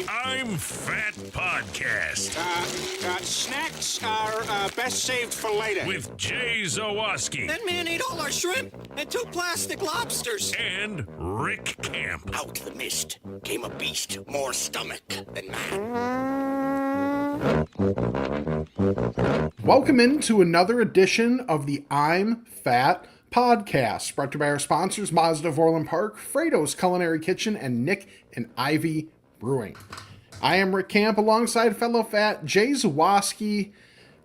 me. I'm Fat Podcast. Snacks are best saved for later. With Jay Zawaski. That man ate all our shrimp and 2 plastic lobsters. And Rick Camp. Out of the mist came a beast more stomach than man. Welcome into another edition of the I'm Fat Podcast, brought to you by our sponsors, Mazda of Orland Park, Fredo's Culinary Kitchen, and Nick and Ivy Brewing. I am Rick Camp alongside fellow fat Jay Zawaski.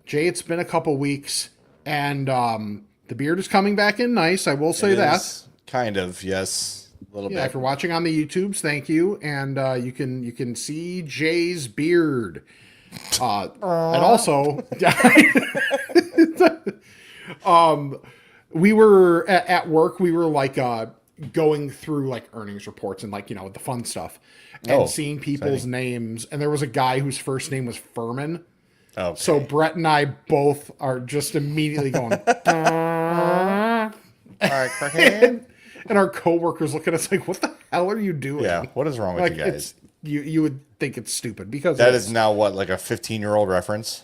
Jay, it's been a couple weeks, and the beard is coming back in nice, I will say that. Kind of, yes. A little bit. If you're watching on the YouTubes, thank you. And you can see Jay's beard. And also, we were at work. We were like going through like earnings reports and like, you know, the fun stuff and seeing people's names. And there was a guy whose first name was Furman. Okay. So Brett and I both are just immediately going, all right, crackhead. And our coworkers look at us like, what the hell are you doing? Yeah, what is wrong with Like, you guys? You would think it's stupid because That is now what, like a 15-year-old reference?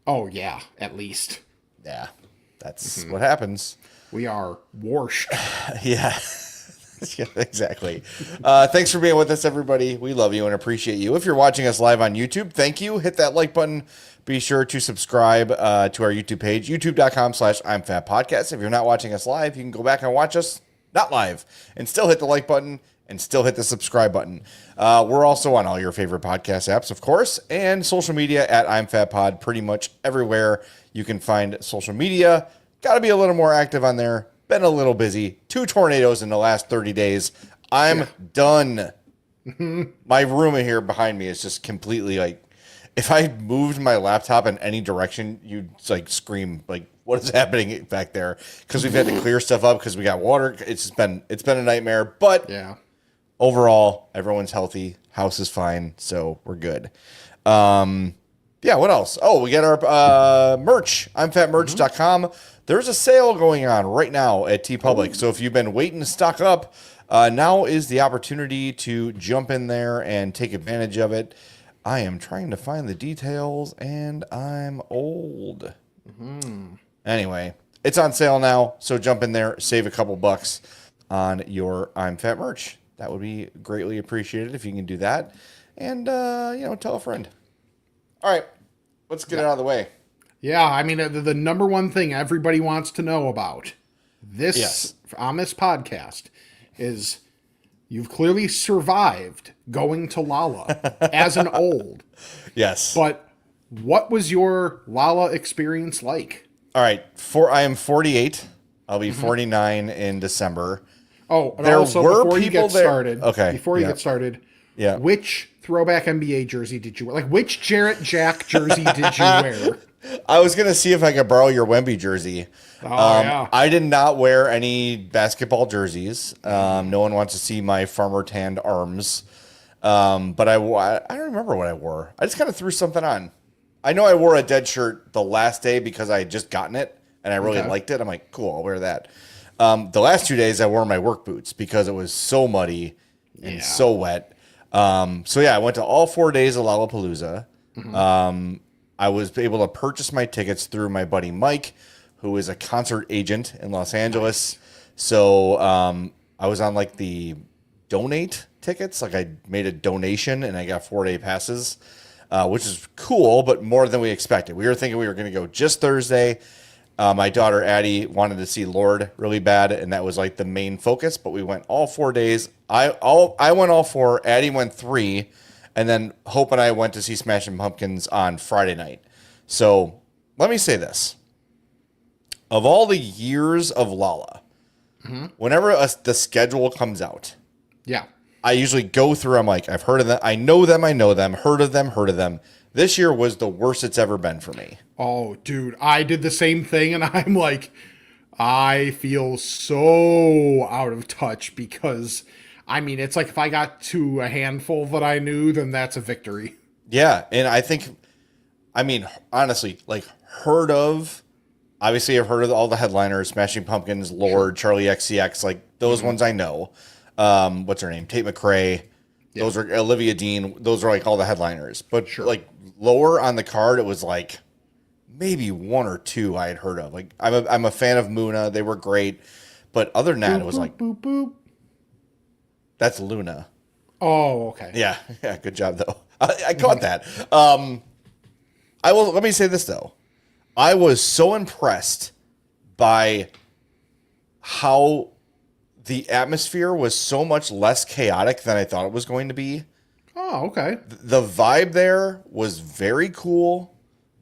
Oh yeah, at least. Yeah, that's what happens. We are washed. Yeah. Yeah, exactly. Thanks for being with us, everybody. We love you and appreciate you. If you're watching us live on YouTube, thank you. Hit that like button. Be sure to subscribe to our YouTube page, youtube.com/I'mFatPodcast. If you're not watching us live, you can go back and watch us not live and still hit the like button and still hit the subscribe button. We're also on all your favorite podcast apps, of course, and social media at I'mFatPod. Pretty much everywhere you can find social media. Got to be a little more active on there. Been a little busy. 2 tornadoes in the last 30 days. I'm done. My room in here behind me is just completely like, if I moved my laptop in any direction, you'd like scream like, what is happening back there? Because we've had to clear stuff up because we got water. It's been a nightmare. But Yeah. overall, everyone's healthy. House is fine, so we're good. Yeah, what else? Oh, we got our merch. I'mFatMerch.com. There's a sale going on right now at TeePublic. So if you've been waiting to stock up, now is the opportunity to jump in there and take advantage of it. I am trying to find the details, and I'm old. Anyway, it's on sale now, so jump in there, save a couple bucks on your I'm Fat merch. That would be greatly appreciated if you can do that. And, tell a friend. All right, let's get it out of the way. Yeah, I mean, the number one thing everybody wants to know about this on this podcast is you've clearly survived going to Lala as an old. Yes. But what was your Lala experience like? All right, I am 48. I'll be 49 in December. Oh, and There also were before you people get there- started, Okay, before you yeah. get started, Yeah. which throwback NBA jersey did you wear? Like, which Jarrett Jack jersey did you wear? I was going to see if I could borrow your Wemby jersey. Yeah. I did not wear any basketball jerseys. No one wants to see my farmer tanned arms. But I don't remember what I wore. I just kind of threw something on. I know I wore a dead shirt the last day because I had just gotten it and I really liked it. I'm like, cool, I'll wear that. The last 2 days I wore my work boots because it was so muddy and so wet. I went to all 4 days of Lollapalooza. I was able to purchase my tickets through my buddy Mike, who is a concert agent in Los Angeles. So I was on like the donate tickets. Like I made a donation and I got 4-day passes, which is cool, but more than we expected. We were thinking we were going to go just Thursday. My daughter Addie wanted to see Lorde really bad, and that was like the main focus. But we went all 4 days. I went all 4. Addie went 3. And then Hope and I went to see Smashing Pumpkins on Friday night. So let me say this. Of all the years of Lala, whenever the schedule comes out, I usually go through, I'm like, I've heard of them. I know them, heard of them. This year was the worst it's ever been for me. Oh, dude, I did the same thing, and I'm like, I feel so out of touch because... I mean, it's like if I got to a handful that I knew, then that's a victory. Yeah, and honestly, like heard of, obviously I've heard of all the headliners, Smashing Pumpkins, Lorde, Charlie XCX, like those ones I know. What's her name? Tate McRae. Those are Olivia Dean. Those are like all the headliners. But Sure. like lower on the card, it was like maybe one or two I had heard of. Like I'm a fan of Muna. They were great. But other than that, it was like boop, boop. that's Luna. Oh, okay. Yeah. Yeah. Good job though. I caught that. Let me say this though. I was so impressed by how the atmosphere was so much less chaotic than I thought it was going to be. Oh, okay. The vibe there was very cool,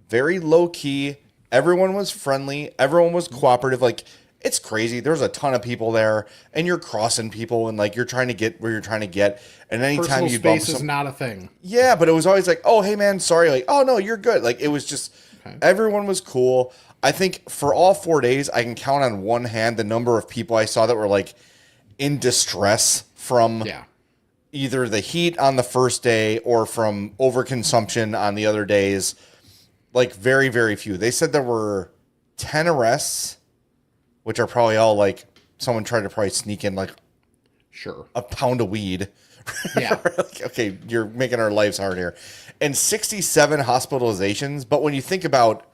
very low key. Everyone was friendly. Everyone was cooperative. Like, it's crazy. There's a ton of people there, and you're crossing people, and like you're trying to get where you're trying to get. And anytime Personal you bump space is not a thing. yeah, but it was always like, oh, hey man, sorry. Like, oh no, you're good. Like, it was just everyone was cool. I think for all 4 days, I can count on one hand the number of people I saw that were like in distress from either the heat on the first day or from overconsumption on the other days. Like, very, very few. They said there were 10 arrests, which are probably all like someone tried to probably sneak in like a pound of weed. Yeah. Like, okay, you're making our lives hard here. And 67 hospitalizations. But when you think about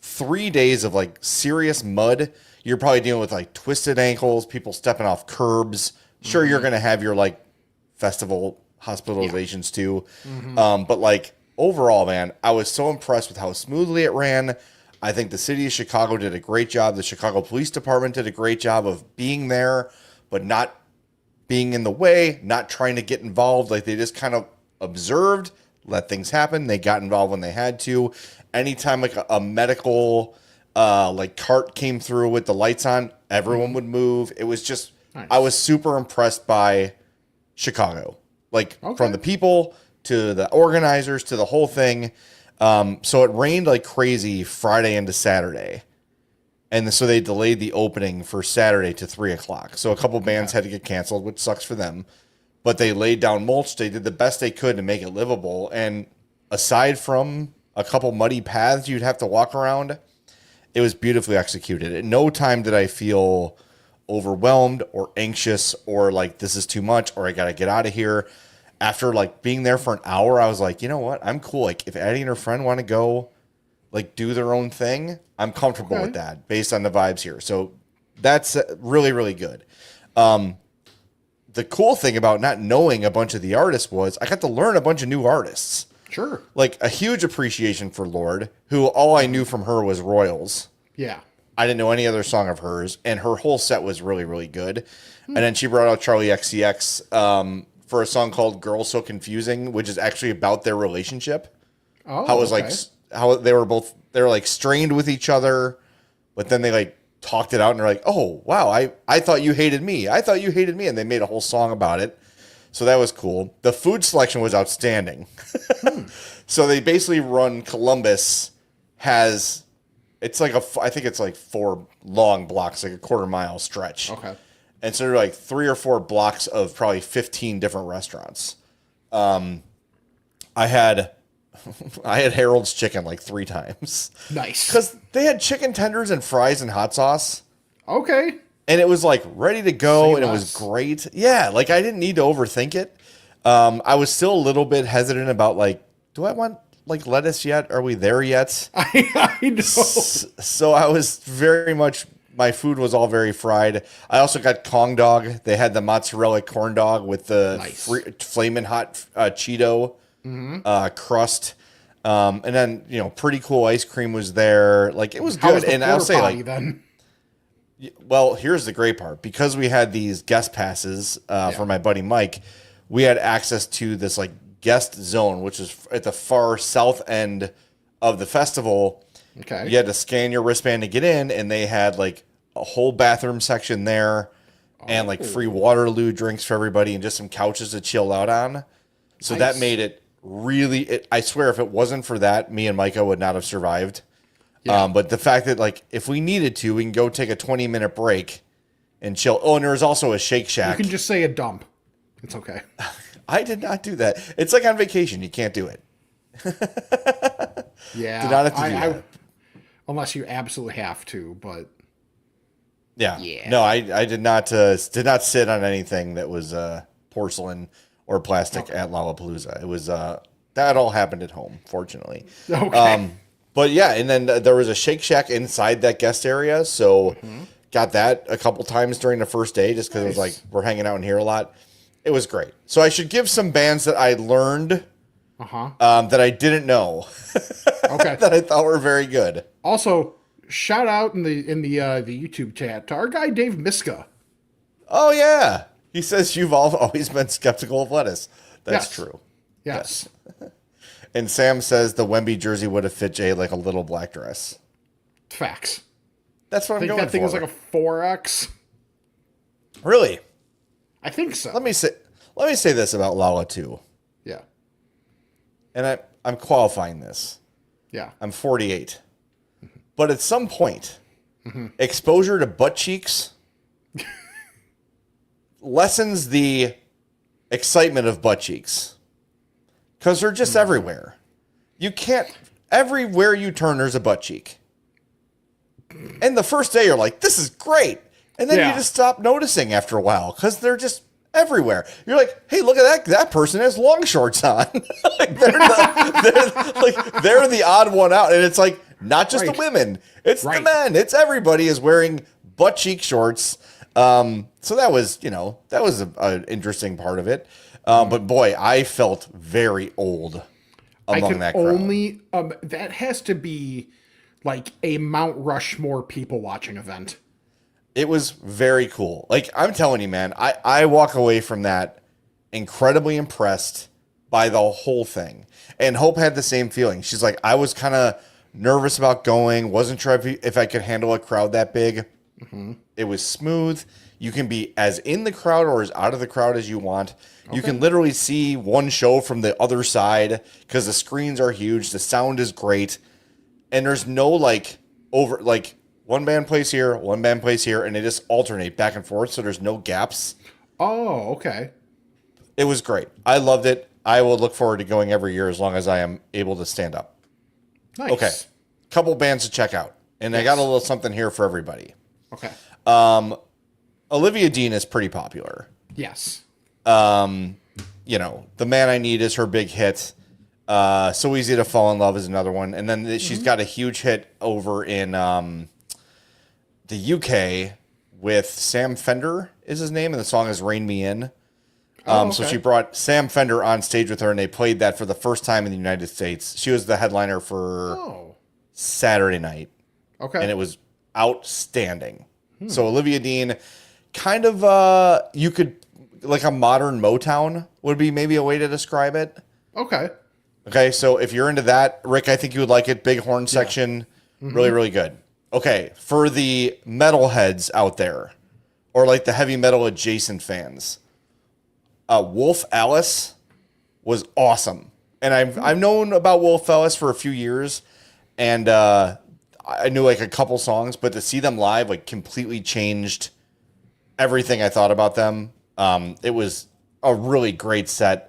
3 days of like serious mud, you're probably dealing with like twisted ankles, people stepping off curbs. Sure, you're going to have your like festival hospitalizations too. But like overall, man, I was so impressed with how smoothly it ran. I think the city of Chicago did a great job. The Chicago Police Department did a great job of being there, but not being in the way, not trying to get involved. Like, they just kind of observed, let things happen. They got involved when they had to. Anytime like a medical like cart came through with the lights on, everyone would move. It was just, nice. I was super impressed by Chicago, like from the people to the organizers to the whole thing. So it rained like crazy Friday into Saturday. And so they delayed the opening for Saturday to 3:00. So a couple bands had to get canceled, which sucks for them. But they laid down mulch. They did the best they could to make it livable. And aside from a couple muddy paths you'd have to walk around, it was beautifully executed. At no time did I feel overwhelmed or anxious or like this is too much or I got to get out of here. After like being there for an hour, I was like, you know what? I'm cool. Like, if Addie and her friend want to go like do their own thing, I'm comfortable with that based on the vibes here. So that's really, really good. The cool thing about not knowing a bunch of the artists was I got to learn a bunch of new artists. Sure. Like a huge appreciation for Lorde, who all I knew from her was Royals. Yeah. I didn't know any other song of hers, and her whole set was really, really good. And then she brought out Charlie XCX for a song called Girl So Confusing, which is actually about their relationship. Oh, how it was like how they were like strained with each other, but then they like talked it out and they're like, oh wow, I thought you hated me. I thought you hated me, and they made a whole song about it. So that was cool. The food selection was outstanding. So they basically run Columbus has it's like I think it's like 4 long blocks, like a quarter-mile stretch. Okay. And so there are like 3 or 4 blocks of probably 15 different restaurants. I had Harold's Chicken like 3 times. Nice. Because they had chicken tenders and fries and hot sauce. Okay. And it was like ready to go, and it was great. Yeah, like I didn't need to overthink it. I was still a little bit hesitant about like, do I want like lettuce yet? Are we there yet? I know. So I was very much, my food was all very fried. I also got Kong dog. They had the mozzarella corn dog with the flaming hot Cheeto crust. And then, you know, pretty cool ice cream was there. Like, it was good. And I'll say, like, then? Well, here's the great part. Because we had these guest passes for my buddy Mike, we had access to this like guest zone, which is at the far south end of the festival. Okay. You had to scan your wristband to get in, and they had like a whole bathroom section there and like free Waterloo drinks for everybody and just some couches to chill out on. So that made it really, I swear, if it wasn't for that, me and Micah would not have survived. Yeah. But the fact that like if we needed to, we can go take a 20-minute break and chill. Oh, and there was also a Shake Shack. You can just say a dump. It's okay. I did not do that. It's like on vacation. You can't do it. Yeah. Did not have to do that. Unless you absolutely have to, but yeah. No, I did not sit on anything that was porcelain or plastic at Lollapalooza. It was that all happened at home, fortunately. Okay. But yeah, and then there was a Shake Shack inside that guest area, so got that a couple times during the first day just because it was like we're hanging out in here a lot. It was great. So I should give some bands that I learned that I didn't know Okay. that I thought were very good. Also, shout out in the YouTube chat to our guy Dave Miska. Oh yeah, he says you've all always been skeptical of lettuce. That's Yes. true. Yes. And Sam says the Wemby jersey would have fit Jay like a little black dress. Facts. That's what I I'm think going that thing for. is like a 4X. Really? I think so. Let me say this about Lala too, Yeah. and I'm qualifying this. Yeah. I'm 48, but at some point, exposure to butt cheeks lessens the excitement of butt cheeks because they're just everywhere. You can't. Everywhere you turn, there's a butt cheek. And the first day, you're like, "This is great," and then Yeah. you just stop noticing after a while because they're just everywhere. You're like, "Hey, look at that! That person has long shorts on." Like, they're the odd one out, and it's like not just the Right. women; it's the Right. men. It's everybody is wearing butt cheek shorts. So that was an interesting part of it. But boy, I felt very old among that crowd. only that has to be like a Mount Rushmore people watching event. It was very cool. Like, I'm telling you, man, I walk away from that incredibly impressed by the whole thing. And Hope had the same feeling. She's like, I was kind of nervous about going, wasn't sure if I could handle a crowd that big. It was smooth. You can be as in the crowd or as out of the crowd as you want. You can literally see one show from the other side because the screens are huge. The sound is great. And there's no one band plays here, one band plays here, and they just alternate back and forth. So there's no gaps. Oh, okay. It was great. I loved it. I will look forward to going every year as long as I am able to stand up. Nice. Okay. Couple bands to check out. And I got a little something here for everybody. Okay. Olivia Dean is pretty popular. Yes. You know, The Man I Need is her big hit. So Easy to Fall in Love is another one. And then she's got a huge hit over in the UK with Sam Fender is his name. And the song is Rain Me In. So she brought Sam Fender on stage with her and they played that for the first time in the United States. She was the headliner for Saturday night. Okay. And it was outstanding. So Olivia Dean, kind of, you could, like a modern Motown would be maybe a way to describe it. Okay. Okay, so if you're into that, Rick, I think you would like it. Big horn section, really, really good. Okay, for the metalheads out there, or like the heavy metal adjacent fans, Wolf Alice was awesome. And I've known about Wolf Alice for a few years, and I knew like a couple songs, but to see them live like completely changed everything I thought about them. It was a really great set.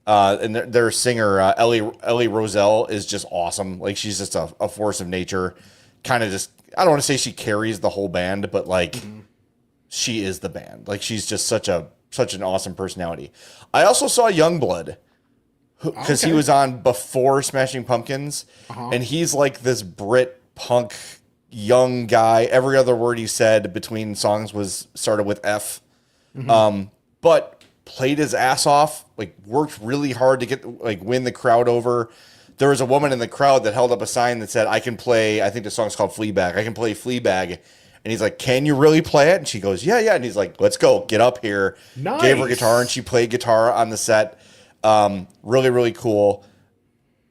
And their singer, Ellie Roselle, is just awesome. Like, she's just a force of nature. Kind of just, I don't want to say she carries the whole band, but like, she is the band. Like, she's just such an awesome personality. I also saw Youngblood, because he was on before Smashing Pumpkins, and he's like this Brit punk young guy. Every other word he said between songs started with F. But played his ass off, like worked really hard to win the crowd over. There was a woman in the crowd that held up a sign that said, I can play, I think the song's called Fleabag. I can play Fleabag. And he's like, can you really play it? And she goes, yeah. And he's like, let's go, get up here. Nice. Gave her guitar and she played guitar on the set. Really, really cool.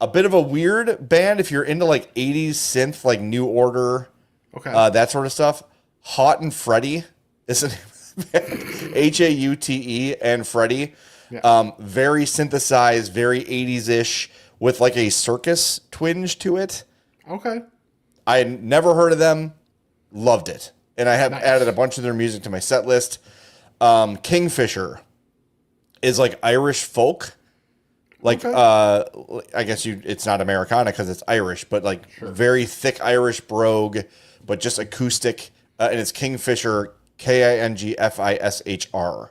A bit of a weird band if you're into like 80s synth, like New Order, that sort of stuff. Hot and Freddy is an Haute and Freddie. Very synthesized, very 80s-ish with like a circus twinge to it. Okay. I had never heard of them. Loved it. And I have added a bunch of their music to my set list. Kingfisher is like Irish folk. Like, I guess it's not Americana because it's Irish, but like very thick Irish brogue, but just acoustic. And it's Kingfisher, Kingfishr.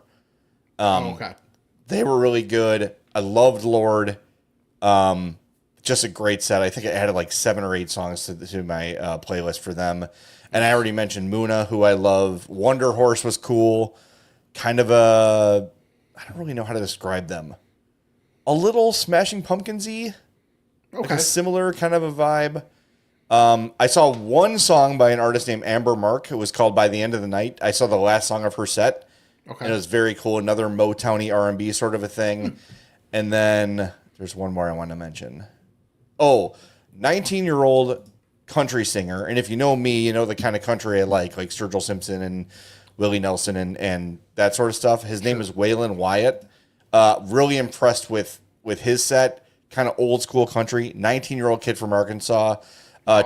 They were really good. I loved Lord. Just a great set. I think I added like 7 or 8 songs to my playlist for them. And I already mentioned Muna, who I love. Wonder Horse was cool. Kind of I don't really know how to describe them. A little Smashing Pumpkins-y. Okay. Like a similar kind of a vibe. I saw one song by an artist named Amber Mark. It was called By the End of the Night. I saw the last song of her set. Okay. And it was very cool. Another Motown-y R&B sort of a thing. And then there's one more I want to mention. Oh, 19-year-old country singer. And if you know me, you know the kind of country I like Sturgill Simpson and Willie Nelson and that sort of stuff. His name is Waylon Wyatt. Really impressed with his set. Kind of old school country. 19-year-old kid from Arkansas.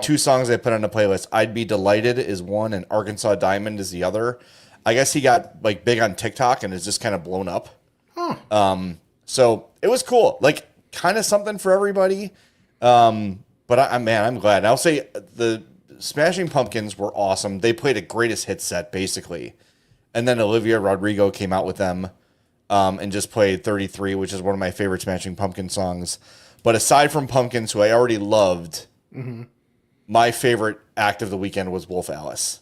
2 songs I put on the playlist. I'd Be Delighted is one, and Arkansas Diamond is the other. I guess he got like big on TikTok and is just kind of blown up. Huh. So it was cool. Like kind of something for everybody. But I'm glad. And I'll say the Smashing Pumpkins were awesome. They played a greatest hit set basically. And then Olivia Rodrigo came out with them and just played 33, which is one of my favorite Smashing Pumpkin songs. But aside from Pumpkins, who I already loved, my favorite act of the weekend was Wolf Alice.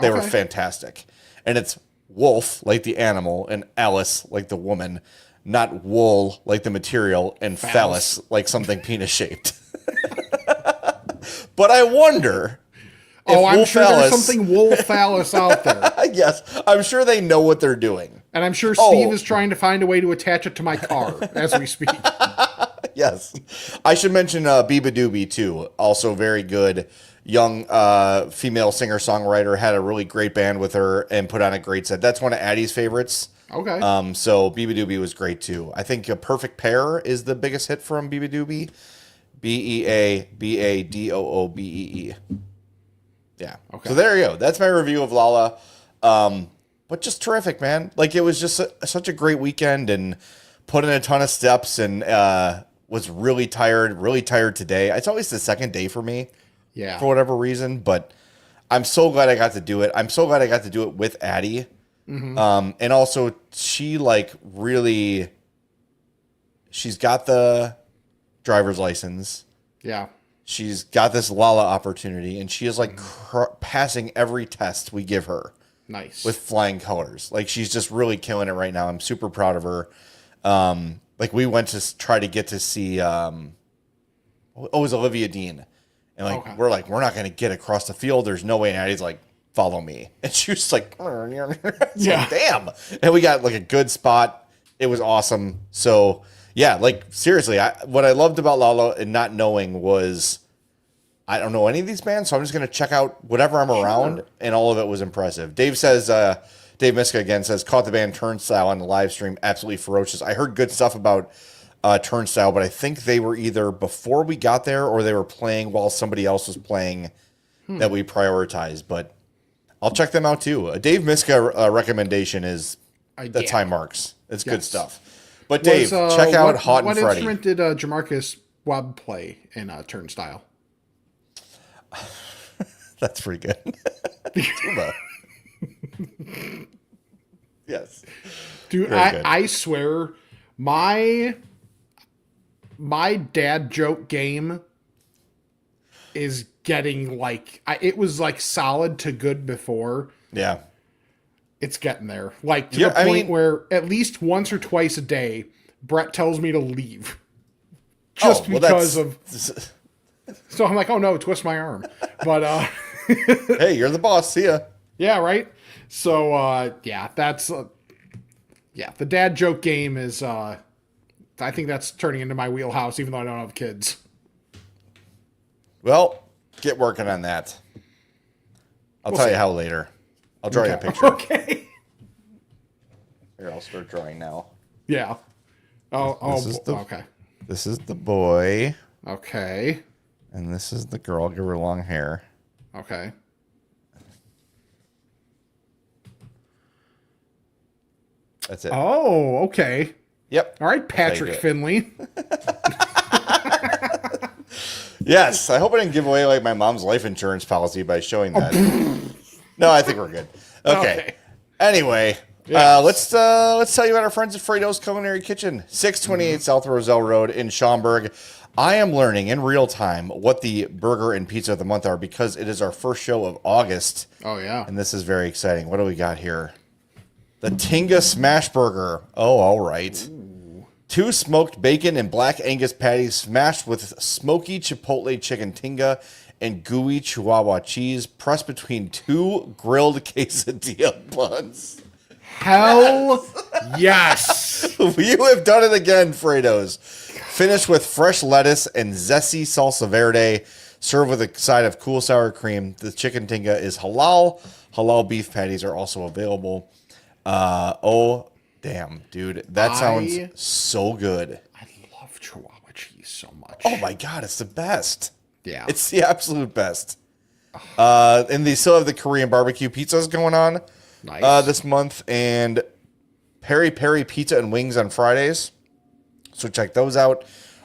They were fantastic. And it's wolf, like the animal, and Alice, like the woman, not wool, like the material, and phallus, like something penis-shaped. But I wonder... I'm sure there's something wool phallus out there. Yes, I'm sure they know what they're doing. And I'm sure Steve is trying to find a way to attach it to my car as we speak. Yes. I should mention Biba Doobie, too. Also very good. Young female singer-songwriter. Had a really great band with her and put on a great set. That's one of Addie's favorites. Okay. So Biba Doobie was great, too. I think A Perfect Pair is the biggest hit from Biba Doobie. Beabadoobee. Yeah. Okay. So there you go. That's my review of Lala. But just terrific, man. Like it was just such a great weekend and put in a ton of steps and was really tired today. It's always the second day for me. Yeah. For whatever reason, but I'm so glad I got to do it. I'm so glad I got to do it with Addie. Mm-hmm. And also she she's got the driver's license. Yeah. She's got this Lala opportunity, and she is like passing every test we give her. Nice. With flying colors. Like she's just really killing it right now. I'm super proud of her. Like we went to try to get to see, it was Olivia Dean. And like, we're not going to get across the field. There's no way. And Addie's like, follow me. And she was like, yeah, like, damn. And we got like a good spot. It was awesome. So yeah, like seriously, what I loved about Lala and not knowing was I don't know any of these bands, so I'm just going to check out whatever I'm around, and all of it was impressive. Dave Miska again says, caught the band Turnstile on the live stream, absolutely ferocious. I heard good stuff about Turnstile, but I think they were either before we got there or they were playing while somebody else was playing that we prioritized, but I'll check them out too. A Dave Miska recommendation is the Time Marks. It's good stuff. But Dave, check out Hot and Freddy. What instrument did Jamarcus Webb play in Turnstile? That's pretty good. Tuba. Yes. Dude, I swear, my dad joke game is getting like, it was like solid to good before. Yeah. It's getting there. Like to the point where at least once or twice a day, Brett tells me to leave. Just because of... So I'm like, oh no, twist my arm. But hey, you're the boss. See ya. Yeah, right. So yeah, that's the dad joke game is I think that's turning into my wheelhouse, even though I don't have kids. Well, get working on that. I'll tell you how later. I'll draw you a picture. Okay. Here, I'll start drawing now. Yeah. Okay. This is the boy. Okay. And this is the girl. Give her long hair. Okay. That's it. Oh, okay. Yep. All right, Patrick Finley. Yes. I hope I didn't give away like my mom's life insurance policy by showing that. No, I think we're good. Okay. Anyway, Let's tell you about our friends at Fredo's Culinary Kitchen, 628 South Roselle Road in Schaumburg. I am learning in real time what the burger and pizza of the month are because it is our first show of August. Oh, yeah. And this is very exciting. What do we got here? The Tinga Smash Burger. Oh, all right. Ooh. 2 smoked bacon and black Angus patties smashed with smoky chipotle chicken tinga and gooey Chihuahua cheese pressed between 2 grilled quesadilla buns. Hell yes. You have done it again, Fredo's. Finished with fresh lettuce and zesty salsa verde. Served with a side of cool sour cream. The chicken tinga is halal. Halal beef patties are also available. Oh, damn, dude. That sounds so good. I love Chihuahua cheese so much. Oh, my God. It's the best. Yeah. It's the absolute best. And they still have the Korean barbecue pizzas going on this month. And peri peri pizza and wings on Fridays. So check those out.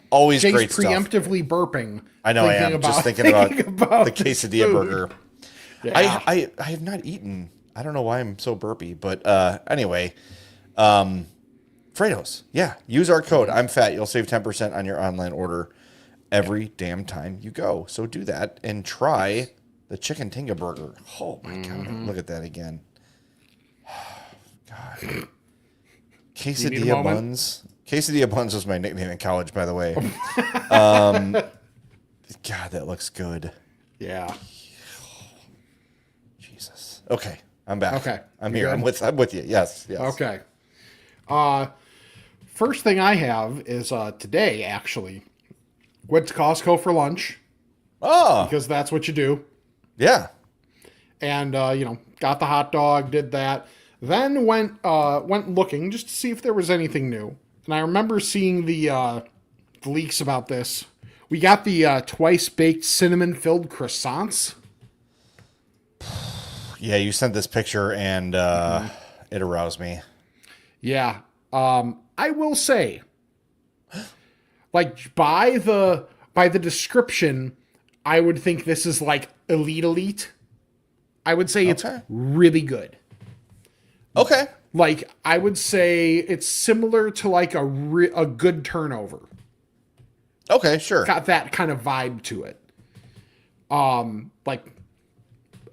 Always Jay's great stuff. Preemptively burping. I know I am. Just thinking about the quesadilla food. burger. Yeah. I have not eaten. I don't know why I'm so burpy, but anyway, Fredo's. Yeah, use our code. I'm fat. You'll save 10% on your online order every damn time you go. So do that and try the chicken tinga burger. Oh my God! Look at that again. God. Quesadilla buns. Quesadilla buns was my nickname in college, by the way. God, that looks good. Yeah. Jesus. Okay, I'm back. Okay, I'm you're here. good? I'm with you. Yes. Okay. First thing I have is today, actually. Went to Costco for lunch. Oh. Because that's what you do. Yeah. And, got the hot dog, did that. Then went looking just to see if there was anything new. And I remember seeing the leaks about this. We got the twice-baked cinnamon-filled croissants. Yeah, you sent this picture, and it aroused me. Yeah. I will say, like, by the description, I would think this is, like, elite. I would say it's really good. Okay. Like, I would say it's similar to, like, a good turnover. Okay, sure. Got that kind of vibe to it. Like,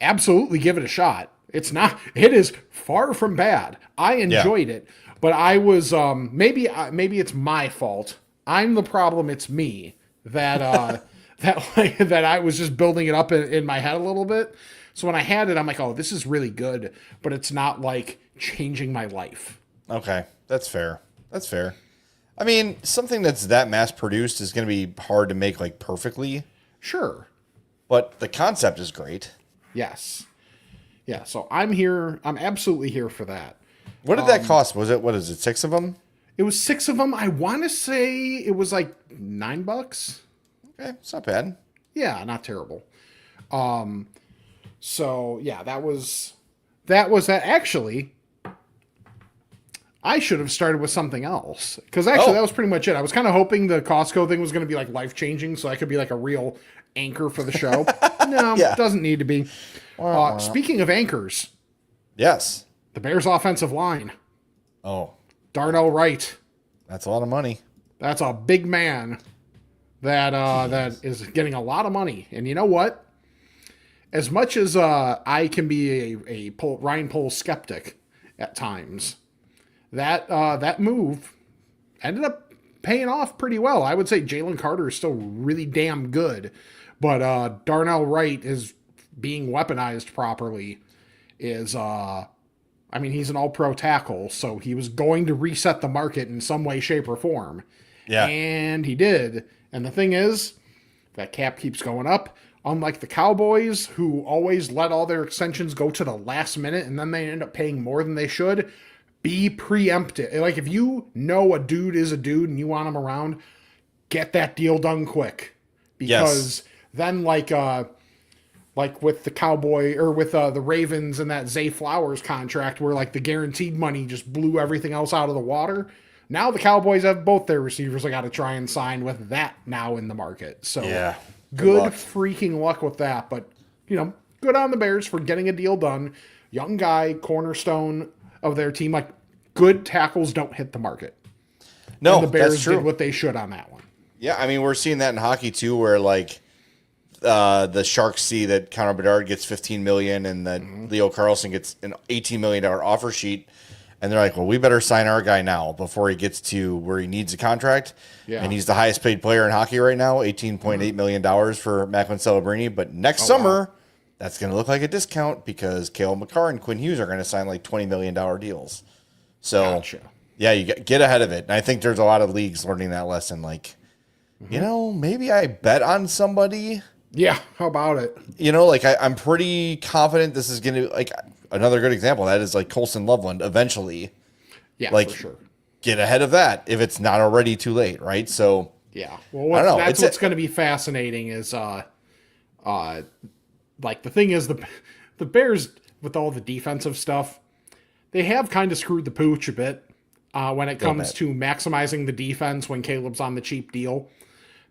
absolutely give it a shot. It is far from bad. I enjoyed it, but I was, maybe it's my fault. I'm the problem. It's me that I was just building it up in my head a little bit. So when I had it, I'm like, oh, this is really good, but it's not like changing my life. Okay, that's fair. That's fair. I mean, something that's that mass produced is going to be hard to make like perfectly. Sure. But the concept is great. Yes. Yeah, so I'm here. I'm absolutely here for that. What did that cost? What is it, 6 of them? It was 6 of them. I want to say it was like $9. Okay, it's not bad. Yeah, not terrible. So yeah, that was that. Actually, I should have started with something else because actually that was pretty much it. I was kind of hoping the Costco thing was going to be like life changing, so I could be like a real anchor for the show. No, it doesn't need to be. Speaking of anchors, yes, the Bears' offensive line. Oh, Darnell Wright. that's a lot of money. That's a big man that is getting a lot of money. And you know what? As much as I can be a Ryan Poles skeptic at times, that move ended up paying off pretty well. I would say Jalen Carter is still really damn good, but Darnell Wright is being weaponized properly. He's an all-pro tackle, so he was going to reset the market in some way, shape, or form. Yeah. And he did. And the thing is, that cap keeps going up. Unlike the Cowboys, who always let all their extensions go to the last minute and then they end up paying more than they should, be preemptive. Like, if you know a dude is a dude and you want him around, get that deal done quick. Because then, like with the Cowboy, or with the Ravens and that Zay Flowers contract where, like, the guaranteed money just blew everything else out of the water, now the Cowboys have both their receivers I got to try and sign with that now in the market. So, yeah. Good freaking luck with that. But, good on the Bears for getting a deal done. Young guy, cornerstone, of their team. Like, good tackles don't hit the market. No, and the Bears that's true. did what they should on that one. Yeah, I mean, we're seeing that in hockey too, where like the Sharks see that Connor Bedard gets $15 million and that Leo Carlson gets an $18 million offer sheet, and they're like, well, we better sign our guy now before he gets to where he needs a contract. Yeah. And he's the highest paid player in hockey right now, $18.8 million for Macklin Celebrini. But next summer, that's going to look like a discount because Cale Makar and Quinn Hughes are going to sign like $20 million deals. So, yeah, you get ahead of it. And I think there's a lot of leagues learning that lesson. Like, you know, maybe I bet on somebody. Yeah, how about it? You know, like I'm pretty confident this is going to, like, another good example of that is like Colson Loveland eventually. Yeah, like, for sure. Get ahead of that if it's not already too late, right? So, yeah. Well, I don't know. That's what's going to be fascinating is, like, the thing is the Bears, with all the defensive stuff, they have kind of screwed the pooch a bit when it comes to maximizing the defense when Caleb's on the cheap deal.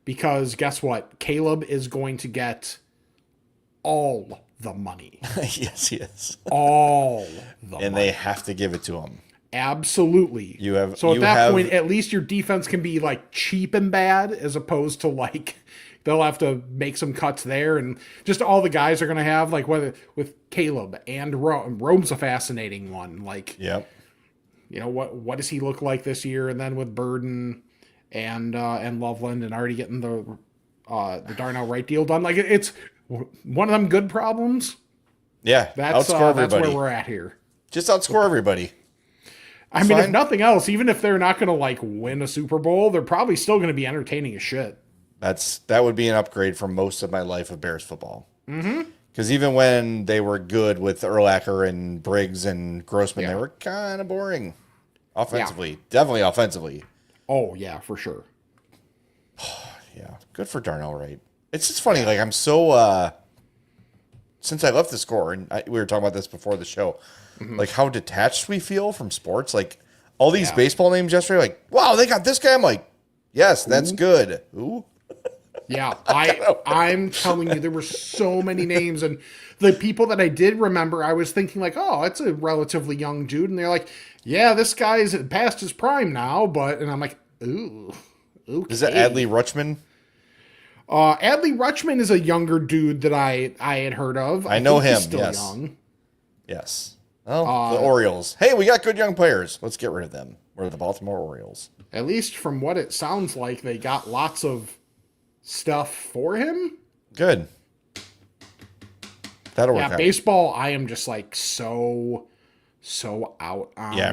Because guess what? Caleb is going to get all the money. Yes, he is. All the money. And they have to give it to him. Absolutely. So at that point, at least your defense can be like cheap and bad as opposed to like they'll have to make some cuts there. And just all the guys are going to have, like, whether with Caleb and Rome's a fascinating one. Like, yep. You know, what does he look like this year? And then with Burden and Loveland and already getting the Darnell Wright deal done. Like, it's one of them good problems. Yeah, that's where we're at here. Just outscore everybody. I mean, if nothing else, even if they're not going to like win a Super Bowl, they're probably still going to be entertaining as shit. That would be an upgrade from most of my life of Bears football. Because even when they were good with Urlacher and Briggs and Grossman, they were kind of boring offensively. Definitely offensively. Oh, yeah, for sure. Yeah, good for Darnell Wright. It's just funny. Like, I'm so, since I left the score, and we were talking about this before the show, like how detached we feel from sports. Like, all these baseball names yesterday, like, wow, they got this guy. I'm like, yes, that's good. Who? Yeah, I'm telling you, there were so many names, and the people that I did remember, I was thinking like, oh, it's a relatively young dude, and they're like, yeah, this guy's past his prime now, and I'm like, ooh, okay. Is that Adley Rutschman? Adley Rutschman is a younger dude that I had heard of. I know him. He's still yes. young. Yes. Oh, the Orioles. Hey, we got good young players. Let's get rid of them. We're the Baltimore Orioles. At least from what it sounds like, they got lots of stuff for him. Good. That'll work out. Baseball, I am just like so out on. Yeah,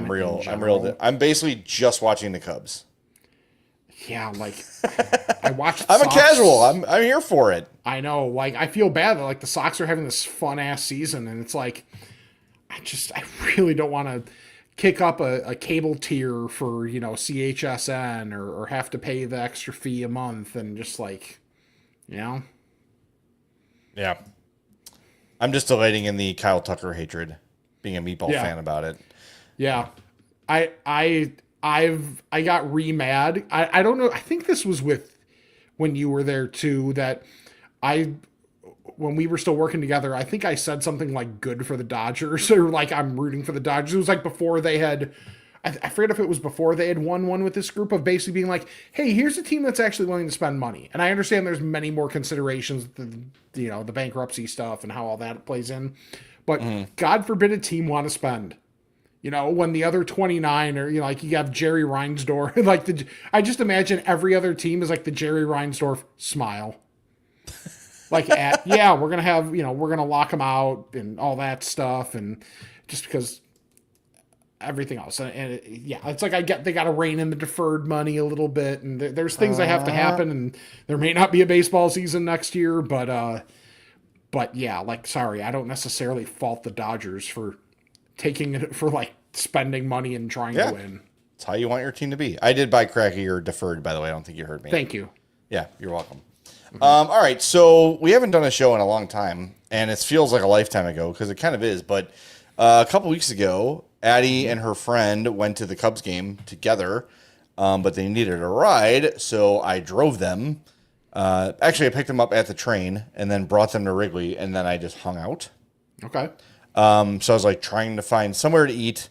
I'm basically just watching the Cubs. Yeah, like I watch. I'm a casual. I'm here for it. I know. Like, I feel bad that like the Sox are having this fun ass season, and it's like I really don't want to kick up a cable tier for, you know, CHSN or have to pay the extra fee a month and just like, you know. Yeah. I'm just delighting in the Kyle Tucker hatred, being a meatball fan about it. Yeah. I got re-mad. I don't know. I think this was when you were there too, that when we were still working together, I think I said something like good for the Dodgers or like I'm rooting for the Dodgers. It was like before they had, I forget if it was before they had won one with this group of basically being like, hey, here's a team that's actually willing to spend money. And I understand there's many more considerations, the bankruptcy stuff and how all that plays in. But God forbid a team want to spend. You know, when the other 29 are, you know, like you have Jerry Reinsdorf, like I just imagine every other team is like the Jerry Reinsdorf smile. Like, we're going to have, you know, we're going to lock them out and all that stuff. And just because everything else. And it's like they got to rein in the deferred money a little bit. And there's things that have to happen. And there may not be a baseball season next year. But yeah, like, sorry, I don't necessarily fault the Dodgers for taking it for like spending money and trying to win. It's how you want your team to be. I did buy Cracky or deferred, by the way. I don't think you heard me. Thank you. Yeah, you're welcome. All right, so we haven't done a show in a long time, and it feels like a lifetime ago because it kind of is. But a couple weeks ago, Addie and her friend went to the Cubs game together, but they needed a ride, so I drove them. Actually, I picked them up at the train and then brought them to Wrigley, and then I just hung out. Okay. So I was like trying to find somewhere to eat,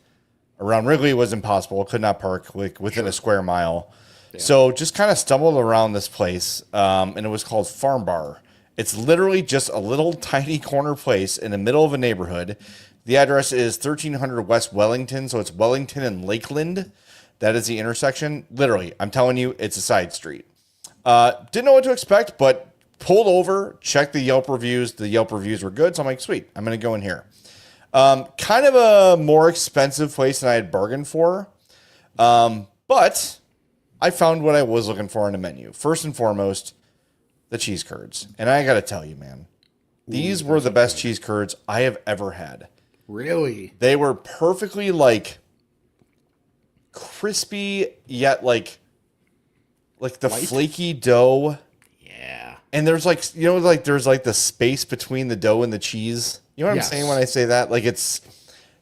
Around Wrigley was impossible. Could not park like within a square mile. Yeah. So just kind of stumbled around this place, and it was called Farm Bar. It's literally just a little tiny corner place in the middle of a neighborhood. The address is 1300 West Wellington, so it's Wellington and Lakeland. That is the intersection. Literally, I'm telling you, it's a side street. Didn't know what to expect, but pulled over, checked the Yelp reviews. The Yelp reviews were good, so I'm like, sweet, I'm going to go in here. Kind of a more expensive place than I had bargained for, but I found what I was looking for on the menu. First and foremost, the cheese curds. And I got to tell you, man, these were the best cheese curds I have ever had. Really? They were perfectly like crispy, yet like the light, flaky dough. Yeah. And there's like, you know, like there's like the space between the dough and the cheese. You know what I'm saying when I say that? Like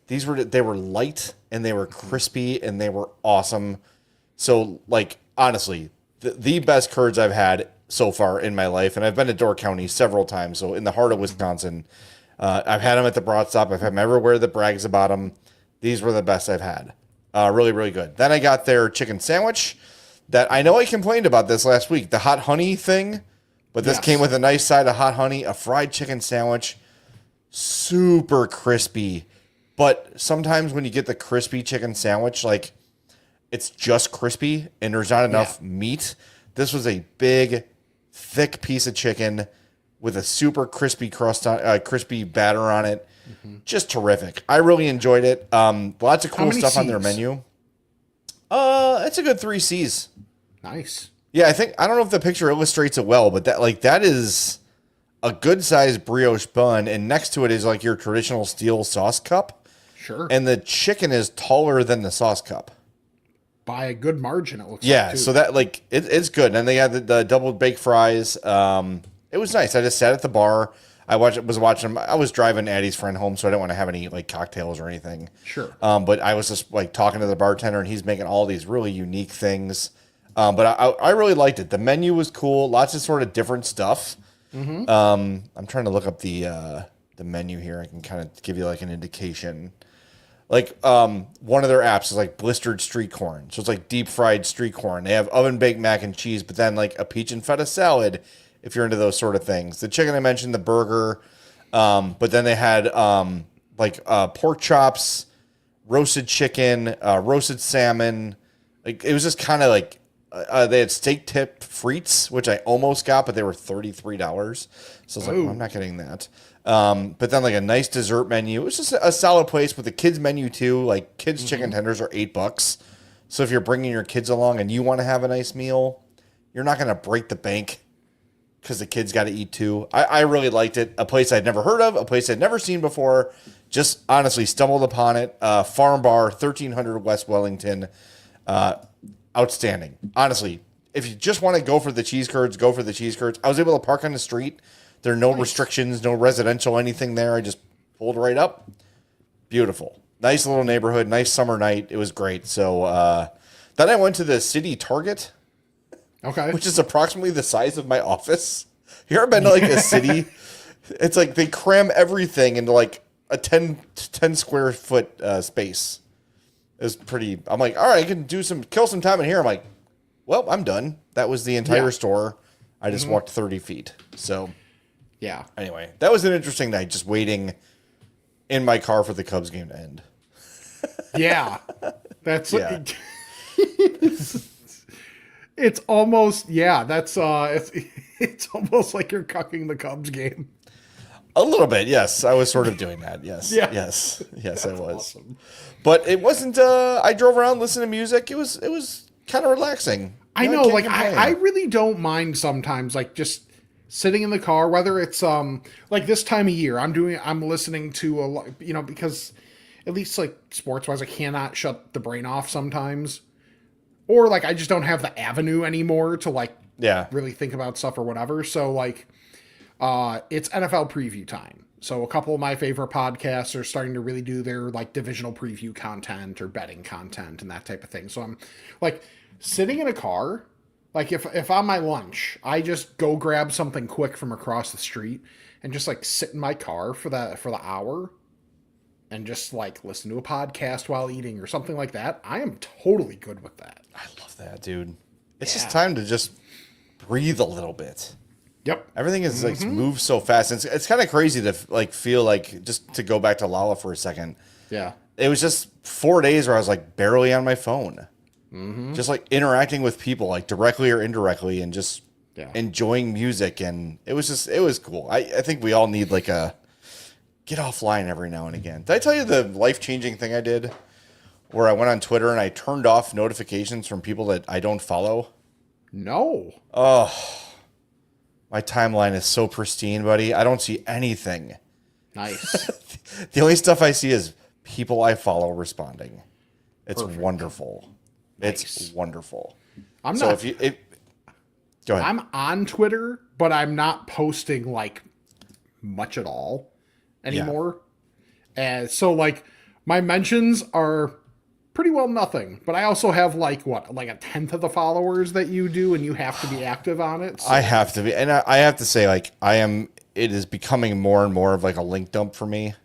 they were light and they were crispy and they were awesome. So like, honestly, the best curds I've had so far in my life. And I've been to Door County several times. So in the heart of Wisconsin, I've had them at the Broad Stop. I've had them everywhere that brags about them. These were the best I've had. Really, really good. Then I got their chicken sandwich that I know I complained about this last week, the hot honey thing, but this came with a nice side of hot honey, a fried chicken sandwich, super crispy. But sometimes when you get the crispy chicken sandwich, like it's just crispy and there's not enough meat. This was a big, thick piece of chicken with a super crispy crust on, crispy batter on it. Mm-hmm. Just terrific. I really enjoyed it. Lots of cool stuff on their menu. It's a good 3 C's. Nice. Yeah, I don't know if the picture illustrates it well, but that is a good sized brioche bun, and next to it is like your traditional steel sauce cup. Sure. And the chicken is taller than the sauce cup. By a good margin, it looks like. Yeah, so that like it's good. And they had the double baked fries. It was nice. I just sat at the bar. I was driving Addie's friend home, so I didn't want to have any like cocktails or anything. Sure. But I was just like talking to the bartender, and he's making all these really unique things. But I really liked it. The menu was cool. Lots of sort of different stuff. Mm-hmm. I'm trying to look up the menu here. I can kind of give you like an indication. Like one of their apps is like blistered street corn. So it's like deep fried street corn. They have oven baked mac and cheese, but then like a peach and feta salad if you're into those sort of things. The chicken I mentioned, the burger, but then they had pork chops, roasted chicken, roasted salmon. Like it was just kind of like they had steak tipped frites, which I almost got, but they were $33. So I was like, well, I'm not getting that. But then like a nice dessert menu. It was just a solid place with the kids menu too. Like kids chicken tenders are $8. So if you're bringing your kids along and you want to have a nice meal, you're not going to break the bank because the kids got to eat too. I really liked it. A place I'd never heard of, a place I'd never seen before. Just honestly stumbled upon it. Farm Bar, 1300 West Wellington. Outstanding. Honestly, if you just want to go for the cheese curds, go for the cheese curds. I was able to park on the street. There are no restrictions, no residential anything there. I just pulled right up. Beautiful. Nice little neighborhood, nice summer night. It was great. So then I went to the city Target. Okay. Which is approximately the size of my office. You ever been to like a city? It's like they cram everything into like a 10 square foot space. It was pretty. I'm like, all right, I can kill some time in here. I'm like, well, I'm done. That was the entire store. I just walked 30 feet. So, yeah. Anyway, that was an interesting night just waiting in my car for the Cubs game to end. Yeah. That's it's almost that's it's almost like you're cucking the Cubs game. A little bit, yes. I was sort of doing that. Yes. Yeah. Yes, I was. Awesome. But it wasn't I drove around listening to music. It was kind of relaxing. I know, like I really don't mind sometimes like just sitting in the car, whether it's like this time of year, I'm listening to a lot, because at least like sports wise, I cannot shut the brain off sometimes. Or like I just don't have the avenue anymore to like really think about stuff or whatever. So like it's NFL preview time. So a couple of my favorite podcasts are starting to really do their like divisional preview content or betting content and that type of thing. So I'm like sitting in a car, like if on my lunch, I just go grab something quick from across the street and just like sit in my car for the hour and just like listen to a podcast while eating or something like that, I am totally good with that. I love that, dude. It's just time to just breathe a little bit. Yep. Everything is like moves so fast. It's kind of crazy to like feel like, just to go back to Lala for a second. Yeah. It was just 4 days where I was like barely on my phone, just like interacting with people like directly or indirectly, and just enjoying music. And it was cool. I think we all need like a get offline every now and again. Did I tell you the life-changing thing I did where I went on Twitter and I turned off notifications from people that I don't follow? No. My timeline is so pristine, buddy. I don't see anything. Nice. The only stuff I see is people I follow responding. It's wonderful. Nice. It's wonderful. I'm so not. Go ahead. I'm on Twitter, but I'm not posting like much at all anymore. And so like my mentions are pretty well nothing, but I also have like a tenth of the followers that you do, and you have to be active on it. So. I have to be, and I have to say, like, it is becoming more and more of like a link dump for me,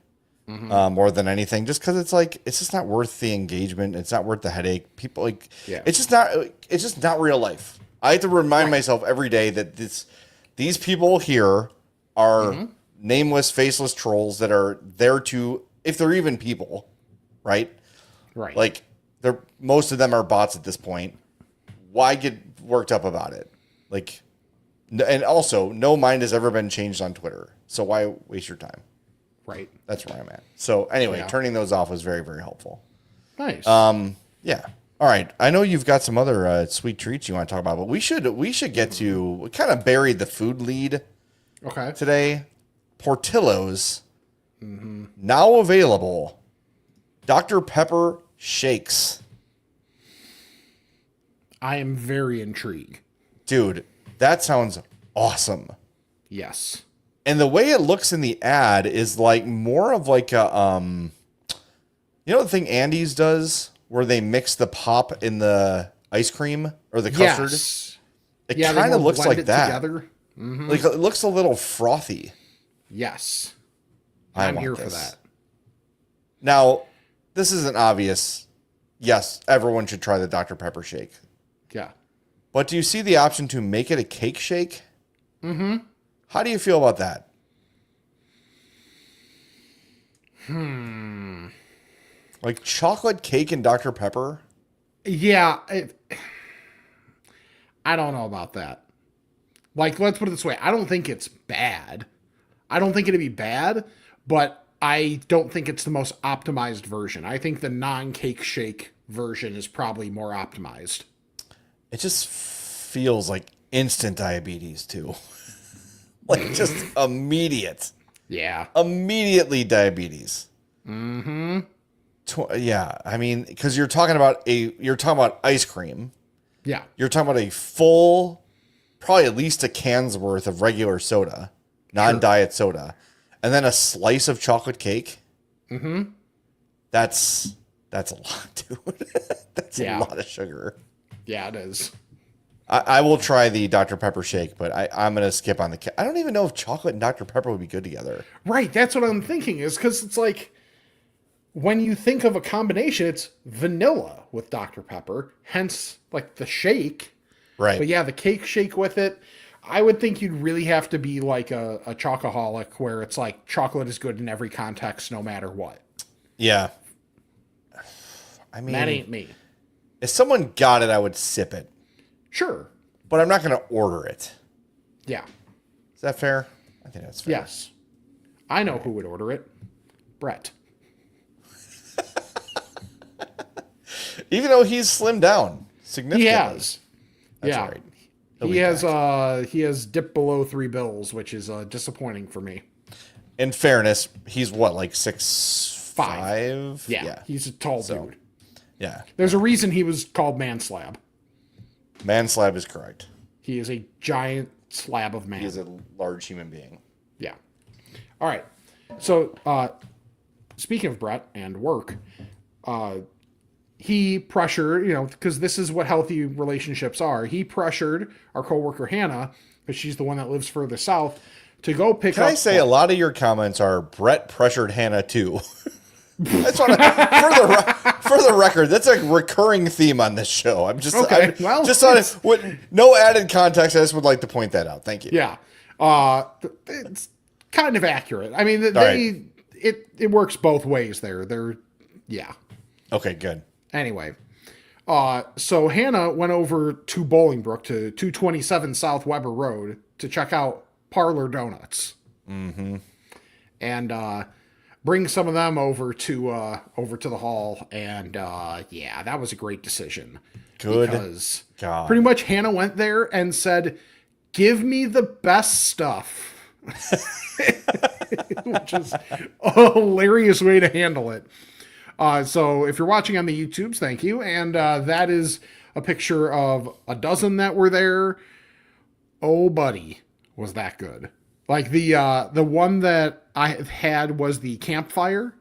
more than anything, just because it's like, it's just not worth the engagement. It's not worth the headache. People like, it's just not real life. I have to remind myself every day that these people here are nameless, faceless trolls that are there to, if they're even people, right? Right. Like, most of them are bots at this point. Why get worked up about it? Like, and also, no mind has ever been changed on Twitter. So why waste your time? Right. That's where I'm at. So anyway, turning those off was very, very helpful. Nice. Yeah. All right. I know you've got some other sweet treats you want to talk about, but we should get to, we kind of buried the food lead today. Portillo's now available Dr. Pepper shakes. I am very intrigued. Dude, that sounds awesome. Yes. And the way it looks in the ad is like more of like a you know the thing Andy's does where they mix the pop in the ice cream or the custard? Yes. It kind of looks like that. Together. Like it looks a little frothy. Yes. I'm here for that. Now, this isn't obvious. Yes, everyone should try the Dr. Pepper shake. Yeah. But do you see the option to make it a cake shake? How do you feel about that? Like chocolate cake and Dr. Pepper? Yeah. I don't know about that. Like, let's put it this way. I don't think it's bad. I don't think it'd be bad, but I don't think it's the most optimized version. I think the non-cake shake version is probably more optimized. It just feels like instant diabetes, too. Like, just immediate. Yeah. Immediately diabetes. Yeah, I mean, because you're talking about ice cream. Yeah. You're talking about a full, probably at least a can's worth of regular soda, non-diet soda, and then a slice of chocolate cake. That's a lot, dude. That's a lot of sugar. Yeah, it is. I will try the Dr. Pepper shake, but I'm going to skip on the... I don't even know if chocolate and Dr. Pepper would be good together. Right, that's what I'm thinking, is because it's like, when you think of a combination, it's vanilla with Dr. Pepper, hence, like, the shake. Right. But yeah, the cake shake with it, I would think you'd really have to be like a chocoholic, where it's like, chocolate is good in every context, no matter what. Yeah. I mean... That ain't me. If someone got it, I would sip it. Sure. But I'm not going to order it. Yeah. Is that fair? I think that's fair. Yes. I know who would order it. Brett. Even though he's slimmed down significantly. He has. That's yeah. Right. He has dipped below $3, which is disappointing for me. In fairness, he's what, like 6'5"? Yeah. He's a tall dude. Yeah. There's a reason he was called Man Slab. Man slab is correct. He is a giant slab of man. He is a large human being. Yeah. All right. So, speaking of Brett and work, he pressured, because this is what healthy relationships are. He pressured our coworker Hannah, because she's the one that lives further south, to go pick up. Can I say a lot of your comments are Brett pressured Hannah too? I just want to, for the record, that's a recurring theme on this show. I'm just Okay, no added context. I just would like to point that out. Thank you. Yeah. It's kind of accurate. I mean, it works both ways there. Yeah. Okay, good. Anyway, so Hannah went over to Bolingbrook to 227 South Weber Road to check out Parlor Donuts. Mm-hmm. And bring some of them over to the hall. And yeah, that was a great decision. Good. Because God. Pretty much Hannah went there and said, "Give me the best stuff." Which is a hilarious way to handle it. So if you're watching on the YouTubes, thank you. And that is a picture of a dozen that were there. Oh, buddy, was that good. Like the one that I had was the campfire.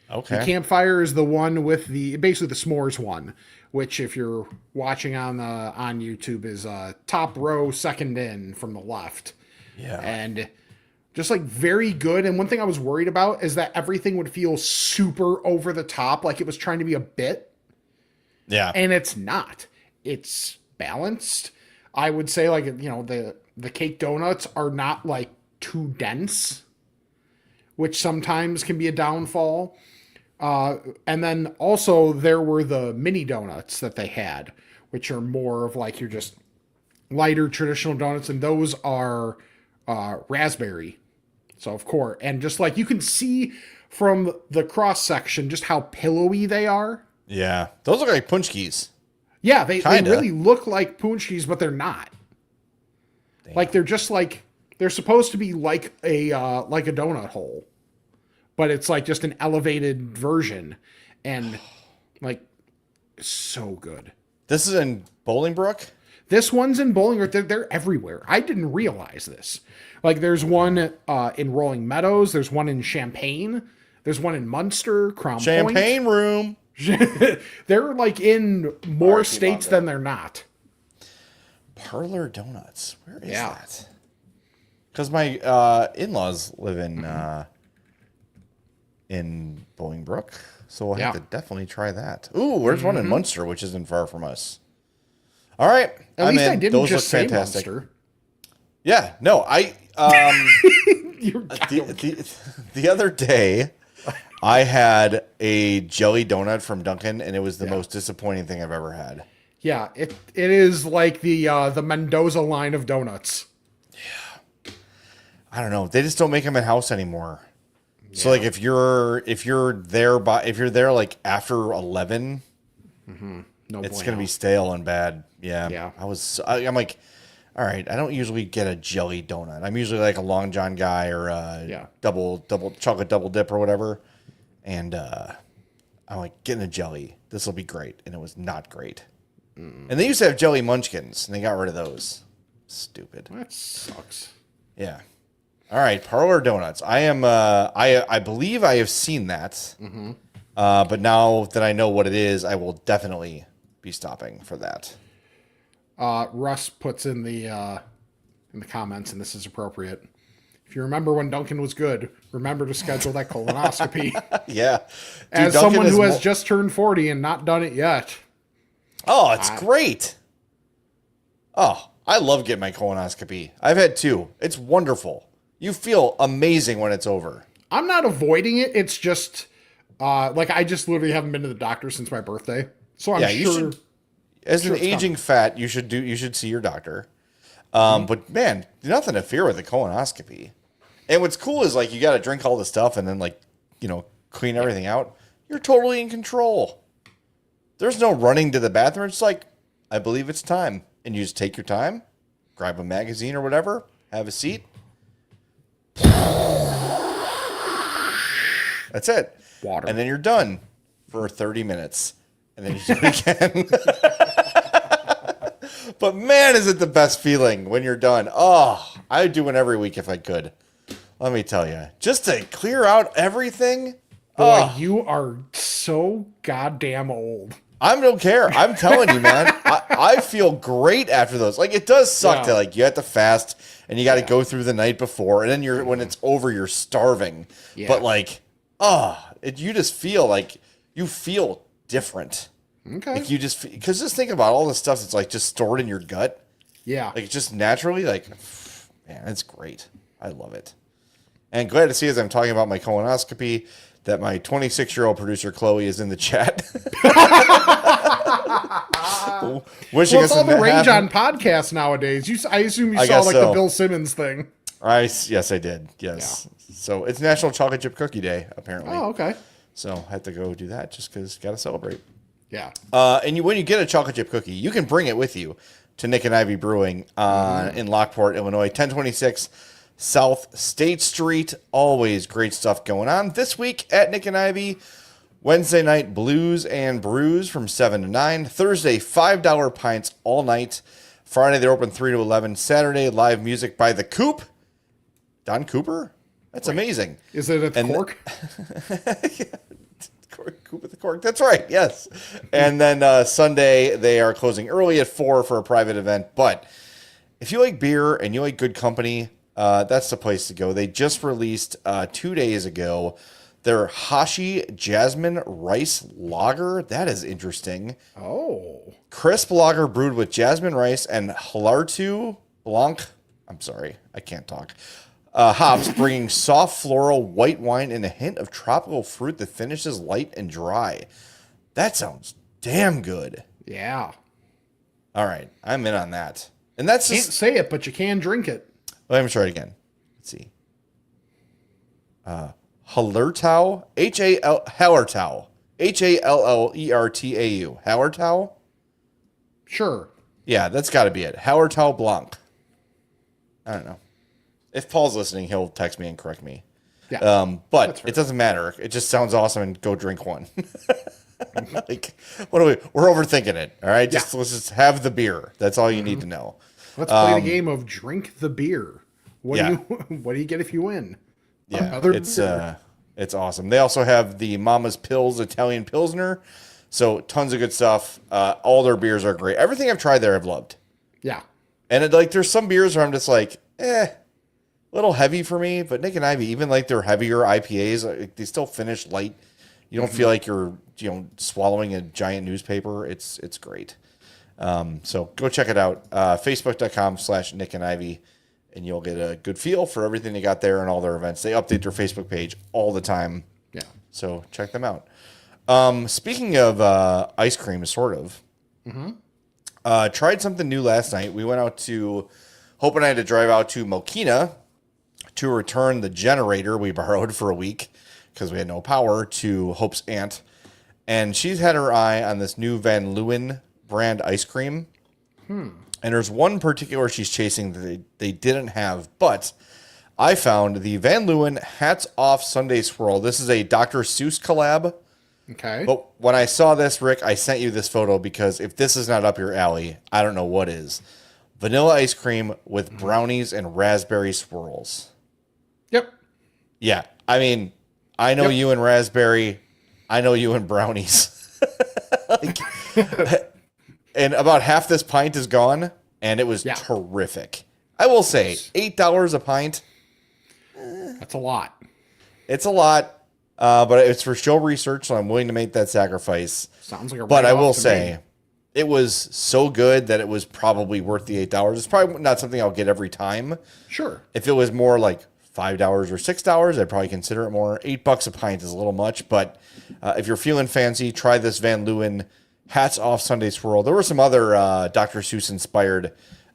Okay. The campfire is the one with basically the s'mores one, which if you're watching on YouTube is top row, second in from the left. Yeah. And just like very good. And one thing I was worried about is that everything would feel super over the top, like it was trying to be a bit. Yeah. And it's not. It's balanced. I would say like, the cake donuts are not like too dense, which sometimes can be a downfall. And then also there were the mini donuts that they had, which are more of like your just lighter traditional donuts. And those are raspberry. So of course, and just like you can see from the cross section, just how pillowy they are. Yeah. Those look like punchkis. Yeah, they really look like punchkis, but they're not. Damn. Like they're just like they're supposed to be like a donut hole, but it's like just an elevated version, and like so good. This is in Bolingbrook? This one's in Bolingbrook. They're everywhere. I didn't realize this. Like there's one in Rolling Meadows. There's one in Champaign. There's one in Munster, Crown Champagne Point. Room. They're like in more states than they're not. Parlor Donuts. Where is that? Because my in-laws live in Bolingbrook, so I'll have to definitely try that. Ooh, there's one in Munster, which isn't far from us. All right, At least I didn't just say fantastic. Munster. Yeah, no, the other day I had a jelly donut from Dunkin', and it was the most disappointing thing I've ever had. Yeah, it is like the Mendoza line of donuts. Yeah, I don't know. They just don't make them in house anymore. Yeah. So like if you're there like after 11, it's gonna be stale and bad. Yeah. I'm like, all right. I don't usually get a jelly donut. I'm usually like a Long John guy or a double chocolate double dip or whatever. And I'm like, getting a jelly. This will be great. And it was not great. And they used to have jelly munchkins, and they got rid of those. Stupid. That sucks. Yeah. All right, Parlor Donuts. I am. I believe I have seen that. But now that I know what it is, I will definitely be stopping for that. Russ puts in the comments, and this is appropriate. If you remember when Dunkin' was good, remember to schedule that colonoscopy. Yeah. Dude, as Dunkin' someone who has just turned 40 and not done it yet. Oh, it's great. Oh, I love getting my colonoscopy. I've had 2. It's wonderful. You feel amazing when it's over. I'm not avoiding it. It's just, I just literally haven't been to the doctor since my birthday. So I'm sure. As an aging fat, you should see your doctor. But man, nothing to fear with a colonoscopy. And what's cool is like you got to drink all the stuff and then clean everything out. You're totally in control. There's no running to the bathroom. It's like, I believe it's time. And you just take your time, grab a magazine or whatever, have a seat. That's it. Water. And then you're done for 30 minutes. And then you do it again. But man, is it the best feeling when you're done. Oh, I'd do one every week if I could. Let me tell you. Just to clear out everything. Boy, you are so goddamn old. I don't care. I'm telling you, man. I feel great after those. Like, it does suck that you have to fast and you got to go through the night before. And then when it's over, you're starving. Yeah. But You just feel like you feel different. Okay. Like you just, because just think about all the stuff that's like just stored in your gut. Yeah. Like just naturally, like, man, it's great. I love it. And glad to see, as I'm talking about my colonoscopy, that my 26-year-old producer Chloe is in the chat. Wishing Well, us it's all the rage happy- on podcasts nowadays. I assume you I saw guess like so. the Bill Simmons thing. Yes, I did. Yes. So it's National Chocolate Chip Cookie Day, apparently. Oh, okay. So I had to go do that just because got to celebrate. Yeah. And when you get a chocolate chip cookie, you can bring it with you to Nick and Ivy Brewing in Lockport, Illinois, 1026 South State Street. Always great stuff going on. This week at Nick and Ivy, Wednesday night blues and brews from 7 to 9. Thursday, $5 pints all night. Friday, they're open 3 to 11. Saturday, live music by The Coop. Don Cooper? That's amazing. Is it at the Cork? Coop with the Cork. That's right. Yes. And then Sunday, they are closing early at 4 for a private event. But if you like beer and you like good company, that's the place to go. They just released 2 days ago their Hashi Jasmine Rice Lager. That is interesting. Oh. Crisp lager brewed with jasmine rice and Halartu Blanc. I'm sorry, I can't talk. Hops, bringing soft floral white wine and a hint of tropical fruit that finishes light and dry. That sounds damn good. Yeah. All right, I'm in on that. And that's Can't just. say it, but you can drink it. Let me try it again. Let's see. Hallertau, Hallertau, Hallertau, Hallertau. Sure. Yeah, that's got to be it. Hallertau Blanc. I don't know. If Paul's listening, he'll text me and correct me. Yeah. But it doesn't matter. It just sounds awesome, and go drink one. Like, what are we? We're overthinking it. All right, let's just have the beer. That's all you need to know. Let's play the game of drink the beer. What do you what do you get if you win? Yeah, Another it's awesome. They also have the Mama's Pills Italian Pilsner. So tons of good stuff. All their beers are great. Everything I've tried there, I've loved. Yeah. And there's some beers where I'm just like, a little heavy for me. But Nick and Ivy, even like their heavier IPAs, they still finish light. You don't feel like you're swallowing a giant newspaper. It's great. So go check it out. Facebook.com/Nick and Ivy, and you'll get a good feel for everything they got there and all their events. They update their Facebook page all the time. Yeah. So check them out. Speaking of ice cream, sort of. Tried something new last night. We went out to Hope and I had to drive out to Mokina to return the generator we borrowed for a week because we had no power to Hope's aunt. And she's had her eye on this new Van Leeuwen brand ice cream. And there's one particular she's chasing that they didn't have, but I found the Van Leeuwen Hats Off Sunday Swirl. This is a Dr. Seuss collab. Okay. But when I saw this, Rick, I sent you this photo because if this is not up your alley, I don't know what is. Vanilla ice cream with brownies and raspberry swirls. Yep. Yeah. I mean, I know you and raspberry. I know you and brownies. And about half this pint is gone, and it was terrific. I will say, $8 a pint. That's a lot. It's a lot, but it's for show research, so I'm willing to make that sacrifice. Sounds like a But I write-off will to say, me. it was so good that it was probably worth the $8. It's probably not something I'll get every time. Sure. If it was more like $5 or $6, I'd probably consider it more. $8 a pint is a little much, but if you're feeling fancy, try this Van Leeuwen Hats Off Sunday Swirl. There were some other Dr. Seuss inspired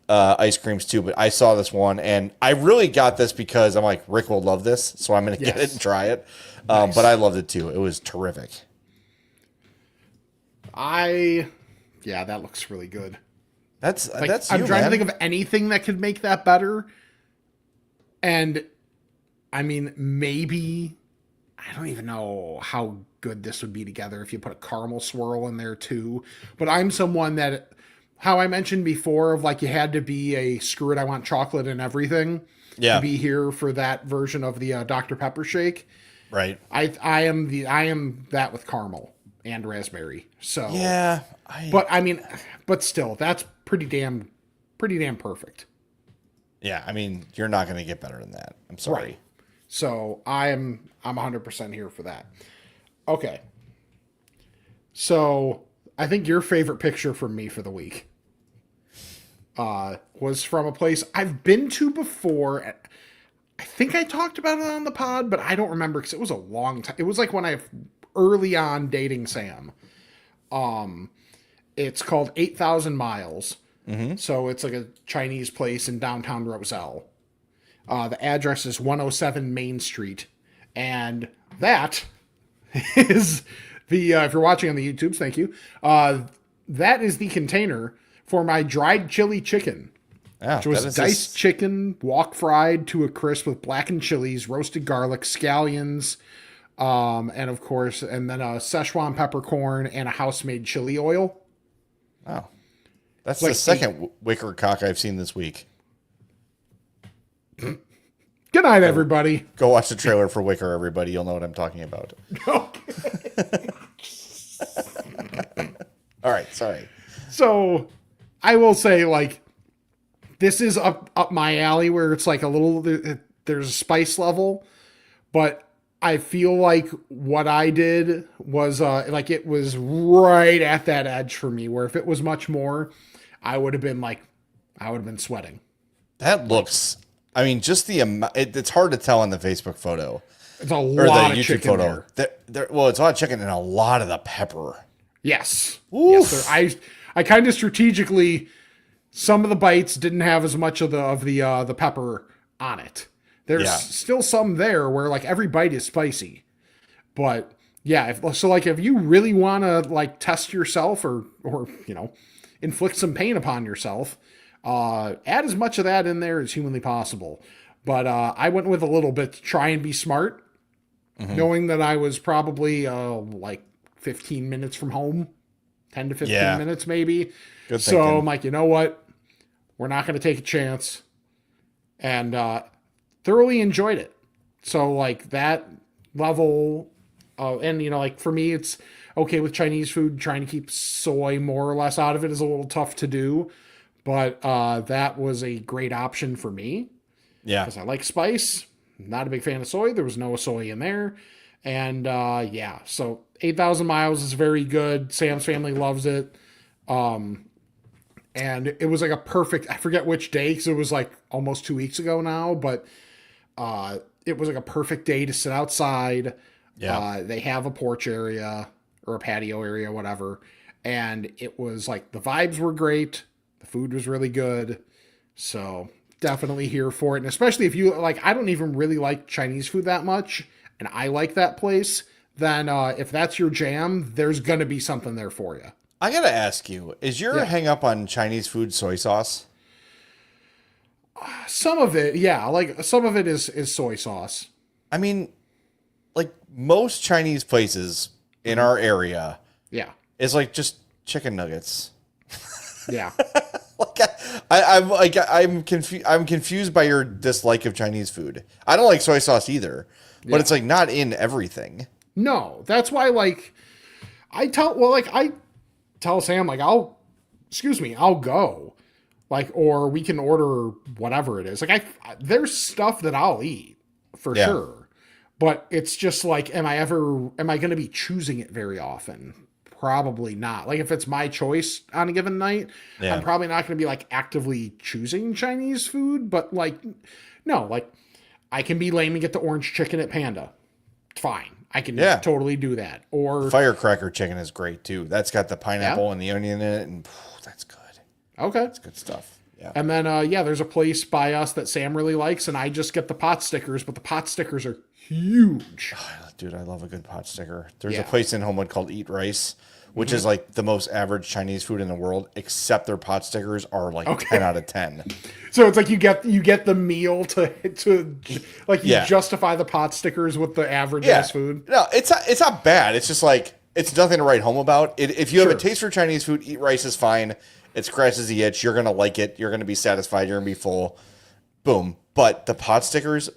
ice creams too, but I saw this one and I really got this because I'm like, Rick will love this, so I'm going to get it and try it. Nice. But I loved it too. It was terrific. Yeah, that looks really good. That's I'm trying to think of anything that could make that better. And I mean, maybe I don't even know how good this would be together if you put a caramel swirl in there too. But I'm someone that, how I mentioned before, of like you had to be a screw it, I want chocolate and everything to be here for that version of the Dr. Pepper shake. Right. I am that with caramel and raspberry. So but still, that's pretty damn perfect. Yeah, I mean, you're not going to get better than that. I'm sorry. Right. So I'm 100% here for that. Okay. So I think your favorite picture from me for the week was from a place I've been to before. I think I talked about it on the pod, but I don't remember because it was a long time. It was like when I early on dating Sam. It's called 8,000 Miles. Mm-hmm. So it's like a Chinese place in downtown Roselle. The address is 107 Main Street. And that is the, if you're watching on the YouTubes, thank you. That is the container for my dried chili chicken. Yeah, Which was diced chicken, wok fried to a crisp with blackened chilies, roasted garlic, scallions, and of course, and then a Szechuan peppercorn and a house-made chili oil. Wow. That's the second wicker cock I've seen this week. Good night, everybody. Go watch the trailer for Wicker, everybody. You'll know what I'm talking about. Okay. All right, sorry. So, I will say, like, this is up my alley where it's like a little, there's a spice level, but I feel like what I did was like it was right at that edge for me, where if it was much more, I would have been sweating. That looks, I mean, just the amount, it's hard to tell in the Facebook photo. It's a lot of chicken there. Well, it's a lot of chicken and a lot of the pepper. Yes. Oof. Yes, I kind of strategically, some of the bites didn't have as much of the pepper on it. There's still some there where like every bite is spicy, but yeah. If you really want to like test yourself or inflict some pain upon yourself, add as much of that in there as humanly possible. But I went with a little bit to try and be smart, knowing that I was probably like 15 minutes from home, 10 to 15 minutes maybe. Good so thinking. I'm like, you know what? We're not going to take a chance. And thoroughly enjoyed it. So like that level, and like for me, it's okay with Chinese food. Trying to keep soy more or less out of it is a little tough to do. But that was a great option for me. Yeah. Because I like spice. Not a big fan of soy. There was no soy in there. And so 8,000 Miles is very good. Sam's family loves it. And it was like a perfect, I forget which day, because it was like almost 2 weeks ago now, but it was like a perfect day to sit outside. Yeah. They have a porch area or a patio area, whatever. And it was like the vibes were great. The food was really good. So definitely here for it. And especially if you like, I don't even really like Chinese food that much, and I like that place, then if that's your jam, there's going to be something there for you. I got to ask you, is your hang up on Chinese food soy sauce? Some of it, yeah. Like some of it is soy sauce. I mean, like most Chinese places in our area, is like just chicken nuggets. Yeah. I'm confused. I'm confused by your dislike of Chinese food. I don't like soy sauce either, but it's like not in everything. No, that's why. Like, I tell Sam like I'll go, like, or we can order whatever it is. Like there's stuff that I'll eat for sure, but it's just like, am I going to be choosing it very often? Probably not. Like if it's my choice on a given night, I'm probably not going to be like actively choosing Chinese food, but like, no, like I can be lame and get the orange chicken at Panda. Fine. I can totally do that. Or firecracker chicken is great too. That's got the pineapple and the onion in it, and that's good. Okay. That's good stuff. Yeah. And then, there's a place by us that Sam really likes, and I just get the pot stickers, but the pot stickers are huge. Oh, dude, I love a good pot sticker. There's a place in Homewood called Eat Rice, which is like the most average Chinese food in the world, except their pot stickers are like 10 out of 10. So it's like you get the meal to like you justify the pot stickers with the average food. No, it's not bad. It's just like it's nothing to write home about. If you have a taste for Chinese food, Eat Rice is fine. It scratches the itch. You're gonna like it. You're gonna be satisfied. You're gonna be full. Boom. But the pot stickers,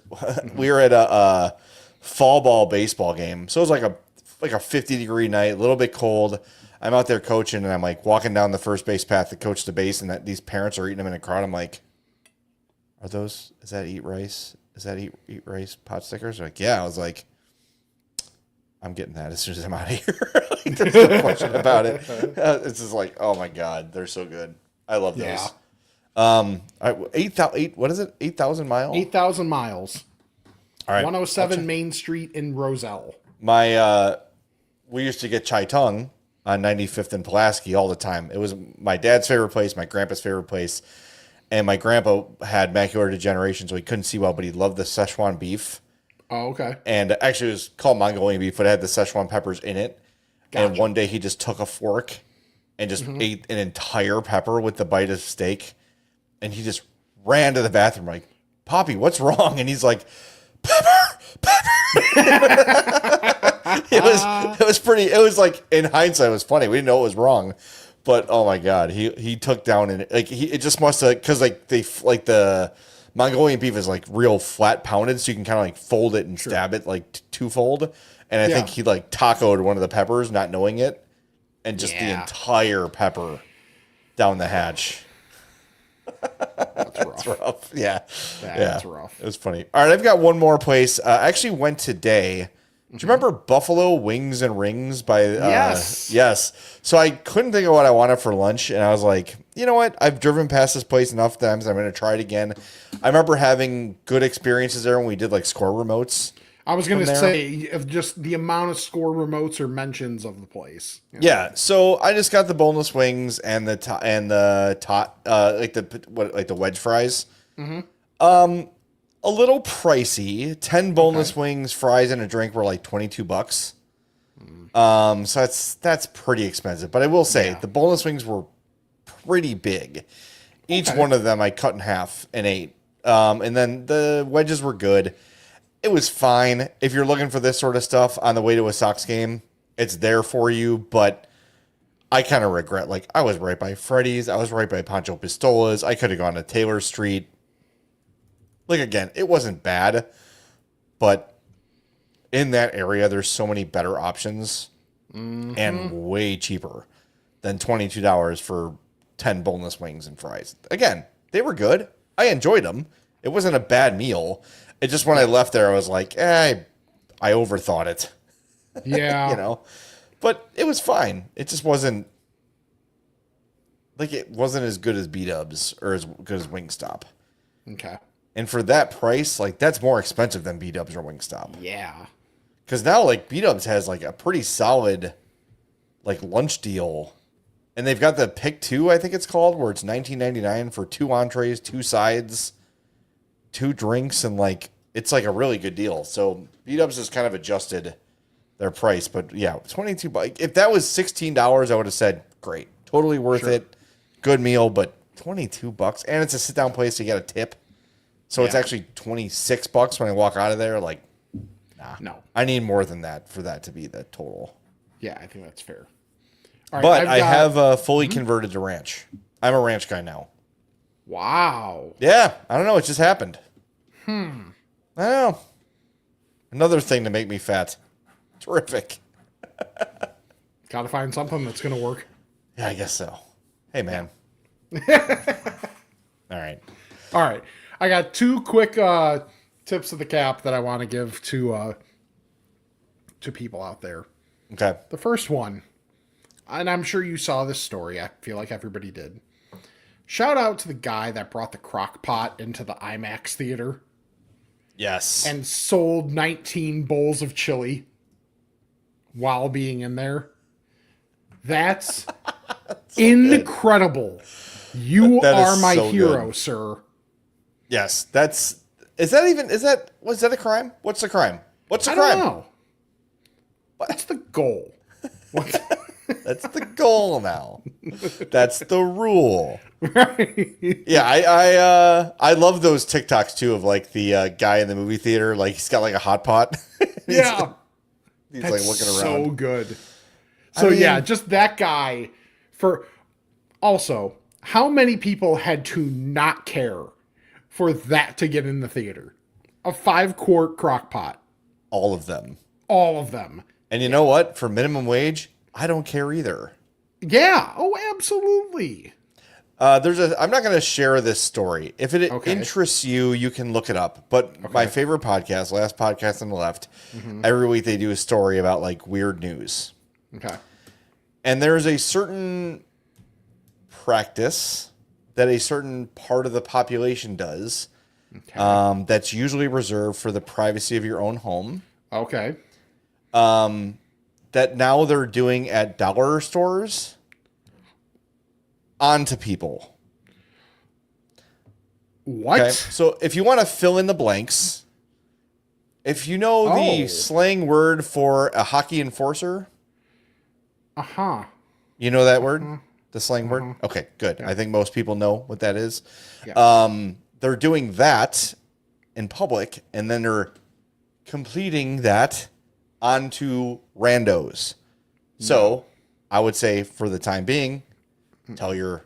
we were at a fall ball baseball game, so it was like a 50-degree night, a little bit cold. I'm out there coaching, and I'm like walking down the first base path to coach the base, and these parents are eating them in a crowd. I'm like, is that Eat Rice? Is that Eat Rice pot stickers? They're like, yeah. I was like, I'm getting that as soon as I'm out of here. Like, there's no question about it. It's just like, oh my God, they're so good. I love those. Yeah. 8,000, what is it? 8,000 miles? 8,000 miles. All right. 107 Main Street in Roselle. We used to get Chai Tung on 95th and Pulaski all the time. It was my dad's favorite place, my grandpa's favorite place. And my grandpa had macular degeneration, so he couldn't see well, but he loved the Szechuan beef. Oh, okay. And actually, it was called Mongolian beef, but it had the Szechuan peppers in it. Gotcha. And one day he just took a fork and just ate an entire pepper with the bite of steak. And he just ran to the bathroom like, Poppy, what's wrong? And he's like, pepper. It was pretty, it was like, in hindsight, it was funny. We didn't know it was wrong. But oh my God, he took down and like it just must have, because like the Mongolian beef is like real flat pounded, so you can kind of like fold it and stab it like twofold. And I think he like tacoed one of the peppers, not knowing it, and just the entire pepper down the hatch. That's rough. That's rough. Yeah, That's rough. It was funny. All right, I've got one more place. I actually went today. Do you remember Buffalo Wings and Rings by Yes. So I couldn't think of what I wanted for lunch, and I was like, you know what? I've driven past this place enough times. I'm going to try it again. I remember having good experiences there when we did like score remotes. I was going to say of just the amount of score remotes or mentions of the place. You know? Yeah, so I just got the boneless wings and the the wedge fries. A little pricey. 10 boneless wings, fries, and a drink were like $22. So that's pretty expensive. But I will say the boneless wings were pretty big. Each one of them I cut in half and ate. And then the wedges were good. It was fine. If you're looking for this sort of stuff on the way to a Sox game, it's there for you. But I kind of regret, like, I was right by Freddy's. I was right by Pancho Pistola's. I could have gone to Taylor Street. Like, again, it wasn't bad, but in that area, there's so many better options and way cheaper than $22 for 10 boneless wings and fries. Again, they were good. I enjoyed them. It wasn't a bad meal. It just, when I left there, I was like, I overthought it. Yeah. You know? But it was fine. It just wasn't, like, it wasn't as good as B-Dubs or as good as Wingstop. Okay. And for that price, like, that's more expensive than B-Dubs or Wingstop. Yeah. Because now, like, B-Dubs has, like, a pretty solid, like, lunch deal. And they've got the Pick 2, I think it's called, where it's $19.99 for 2 entrees, 2 sides, 2 drinks, and, like, it's, like, a really good deal. So B-Dubs has kind of adjusted their price. But, yeah, $22. If that was $16, I would have said, great. Totally worth it. Good meal, but $22. And it's a sit-down place, so you got a tip. So it's actually $26 when I walk out of there. Like, nah. No. I need more than that for that to be the total. Yeah, I think that's fair. All right, But I have fully converted to ranch. I'm a ranch guy now. Wow. Yeah. I don't know. It just happened. I don't know. Another thing to make me fat. Terrific. Got to find something that's going to work. Yeah, I guess so. Hey, man. All right. All right. I got 2 quick tips of the cap that I want to give to people out there. Okay. The first one, and I'm sure you saw this story. I feel like everybody did. Shout out to the guy that brought the crock pot into the IMAX theater Yes. and sold 19 bowls of chili while being in there. That's incredible. You are my hero, sir. Yes, was that a crime? What's the crime? What's the I crime? don't know. What's the goal? That's the goal now. That's the rule. Right. Yeah, I love those TikToks too of like the guy in the movie theater, like he's got like a hot pot. Yeah. He's That's like looking around. so good. So yeah, just that guy for also, how many people had to not care for that to get in the theater? A 5-quart crock pot. All of them. All of them. And you know what? For minimum wage, I don't care either. Yeah. Oh, absolutely. I'm not going to share this story. If it Okay. interests you, you can look it up. But my favorite podcast, Last Podcast on the Left, every week they do a story about like weird news. Okay. And there's a certain practice that a certain part of the population does that's usually reserved for the privacy of your own home. Okay. That now they're doing at dollar stores onto people. What? Okay? So if you want to fill in the blanks, if you know the slang word for a hockey enforcer, you know that word? The slang word? Okay, good. I think most people know what that is. Yeah. They're doing that in public, and then they're completing that onto randos. So I would say for the time being, call your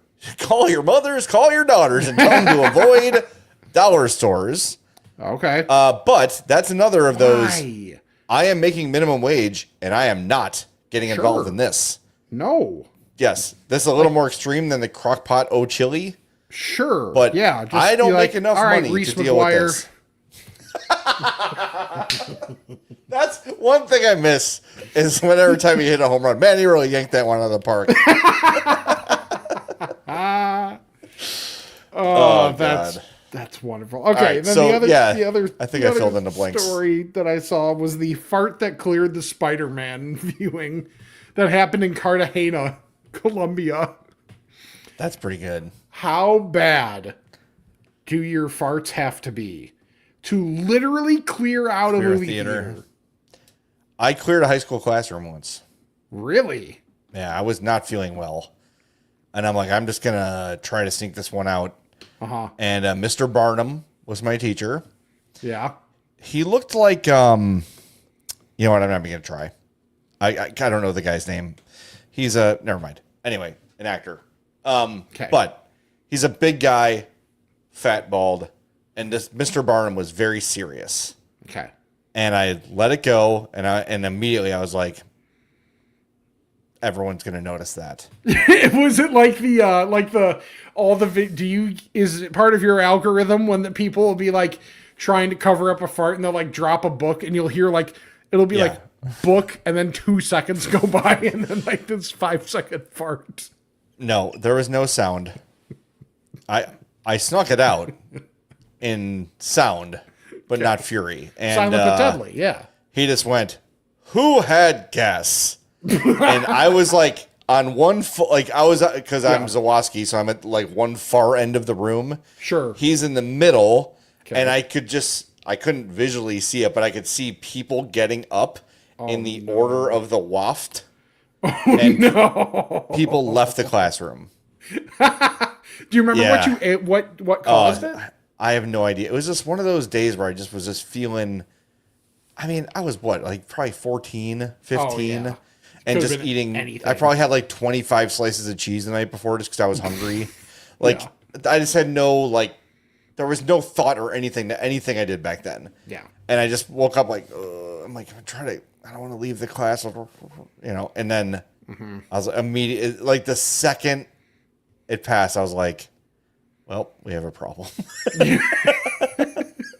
mothers, call your daughters, and tell them to avoid dollar stores. Okay. But that's another of those. Why? I am making minimum wage, and I am not getting involved in this. No. Yes, this is a little more extreme than the crockpot chili. Sure. But yeah, just I don't be make like, enough all right, money Reese to deal with McGuire. this. That's one thing I miss is whenever time you hit a home run. Man, you really yanked that one out of the park. Oh, God. that's wonderful. Okay, right, then so, the other, yeah, the other, I think the I other filled in the blanks. Story that I saw was the fart that cleared the Spider-Man viewing that happened in Cartagena, Colombia. That's pretty good. How bad do your farts have to be to literally clear out a movie theater? I cleared a high school classroom once. Really? Yeah, I was not feeling well. And I'm like, I'm just going to try to sneak this one out. And Mr. Barnum was my teacher. Yeah. He looked like, you know what, I'm not even going to try. I don't know the guy's name. He's never mind. Anyway, an actor. But he's a big guy, fat, bald, and this Mr. Barnum was very serious. Okay. And I let it go, and immediately I was like, everyone's gonna notice that. Was it like is it part of your algorithm when the people will be like trying to cover up a fart and they'll like drop a book and you'll hear like it'll be like book and then 2 seconds go by and then like this 5-second fart. No, there was no sound. I snuck it out in sound, but not fury. And Silent but deadly, yeah. he just went, "Who had gas?" And I was like on one foot, like I was because I'm Zawaski, so I'm at like one far end of the room. Sure. He's in the middle, and I couldn't visually see it, but I could see people getting up in the order of the waft. And people left the classroom. Do you remember what caused it? I have no idea. It was just one of those days where I just was just feeling, I mean, I was probably 14, 15. And Could've just been eating. anything. I probably had like 25 slices of cheese the night before just because I was hungry. I just had there was no thought or anything to anything I did back then. Yeah. And I just woke up like, I'm like, I don't want to leave the class, and then I was immediately, like the second it passed, I was like, well, we have a problem.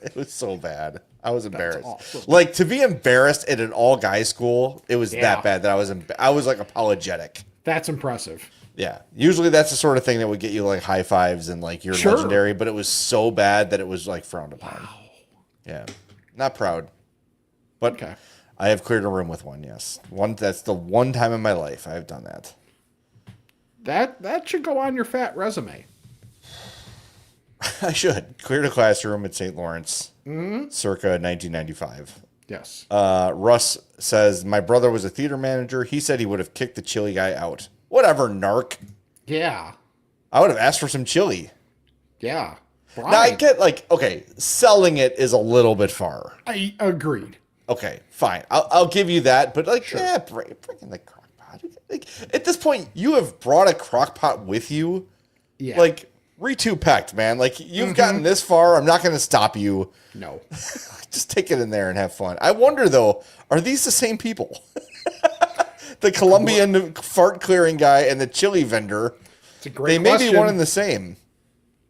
It was so bad. I was embarrassed. Awesome. Like to be embarrassed at an all guys school, it was that bad that I was like apologetic. That's impressive. Yeah. Usually that's the sort of thing that would get you like high fives and like you're legendary, but it was so bad that it was like frowned upon. Wow. Yeah. Not proud. But I have cleared a room with one, yes. That's the one time in my life I have done that. That should go on your fat resume. I should. Cleared a classroom at St. Lawrence, circa 1995. Yes. Russ says, my brother was a theater manager. He said he would have kicked the chili guy out. Whatever, narc. Yeah. I would have asked for some chili. Yeah. Why? Now, I get, okay, selling it is a little bit far. I agreed. Okay, fine. I'll give you that. But, bring in the crock pot. At this point, you have brought a crock pot with you. Yeah. Re-two-pecked, man. You've gotten this far. I'm not going to stop you. No. Just take it in there and have fun. I wonder, though, are these the same people? The Colombian fart clearing guy and the chili vendor. It's a great They may question. be one and the same.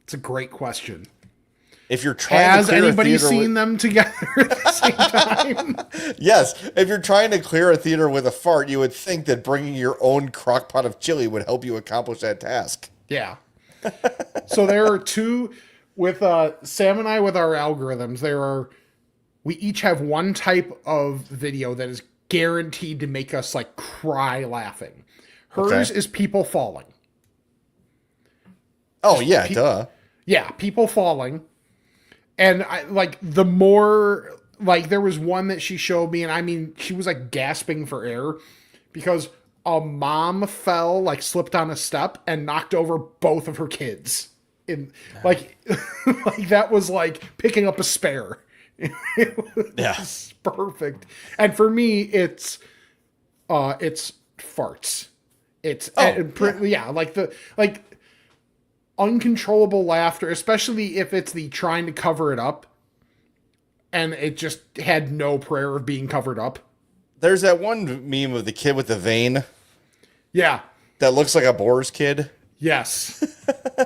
It's a great question. If you're trying Has to clear anybody a theater seen them together at the same time? Yes, if you're trying to clear a theater with a fart, you would think that bringing your own crock pot of chili would help you accomplish that task. Yeah. So there are two with Sam and I with our algorithms. We each have one type of video that is guaranteed to make us like cry laughing. Hers is people falling. Oh yeah, duh. Yeah, people falling. And I like the more like there was one that she showed me, and I mean she was like gasping for air because a mom fell, like slipped on a step and knocked over both of her kids. In like like that was like picking up a spare. It was perfect. And for me it's farts. It's like uncontrollable laughter, especially if it's the trying to cover it up and it just had no prayer of being covered up. There's that one meme of the kid with the vein. Yeah. That looks like a Boar's kid. Yes.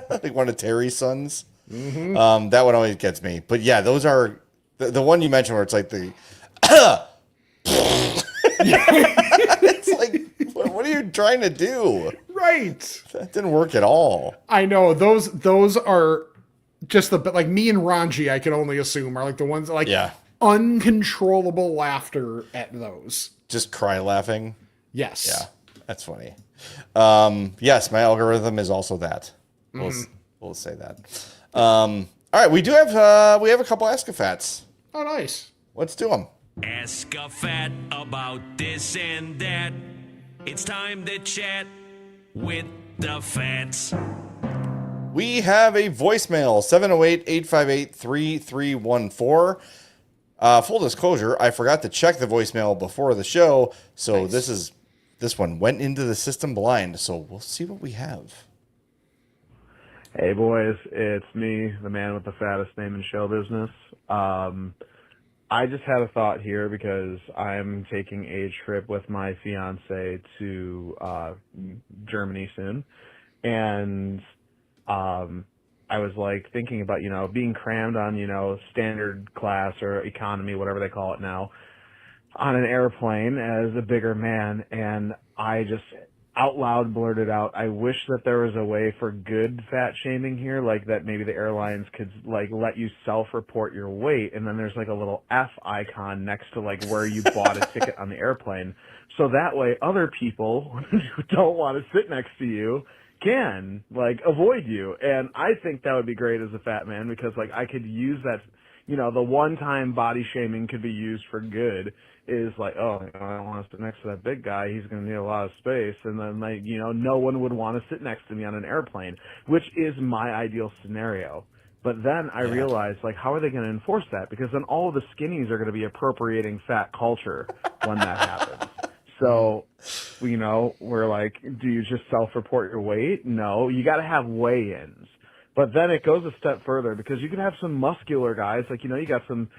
Like one of Terry's sons. Mm-hmm. That one always gets me. But yeah, those are the one you mentioned where it's like the it's like, what are you trying to do? Right. That didn't work at all. I know. Those are just like me and Ranji, I can only assume, are like the ones that like uncontrollable laughter at those. Just cry laughing. Yes. Yeah. That's funny. Yes, my algorithm is also that. We'll say that. All right, we have a couple Ask-A-Fats. Oh, nice. Let's do them. Ask a fat about this and that. It's time to chat with the fats. We have a voicemail, 708-858-3314. Full disclosure, I forgot to check the voicemail before the show, so nice. This one went into the system blind, so we'll see what we have. Hey boys, it's me, the man with the fattest name in show business. I just had a thought here because I'm taking a trip with my fiance to Germany soon, and I was like thinking about, being crammed on, standard class or economy, whatever they call it now, on an airplane as a bigger man, and I just out loud blurted out, I wish that there was a way for good fat shaming here, like that maybe the airlines could like let you self-report your weight, and then there's like a little F icon next to like where you bought a ticket on the airplane, so that way other people who don't want to sit next to you can like avoid you. And I think that would be great as a fat man, because like I could use that, the one-time body shaming could be used for good. Is like, oh, I don't want to sit next to that big guy. He's going to need a lot of space. And then, like, no one would want to sit next to me on an airplane, which is my ideal scenario. But then I realized, like, how are they going to enforce that? Because then all of the skinnies are going to be appropriating fat culture when that happens. So, we're like, do you just self-report your weight? No, you got to have weigh-ins. But then it goes a step further, because you can have some muscular guys, like, you got some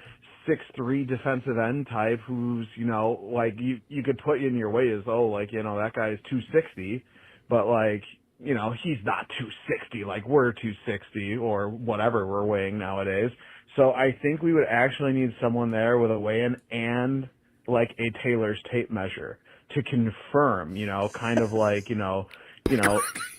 6'3" defensive end type who's, like you could put in your weight as, that guy is 260, but like, he's not 260, like we're 260 or whatever we're weighing nowadays. So I think we would actually need someone there with a weigh-in and like a Taylor's tape measure to confirm, kind of like, so,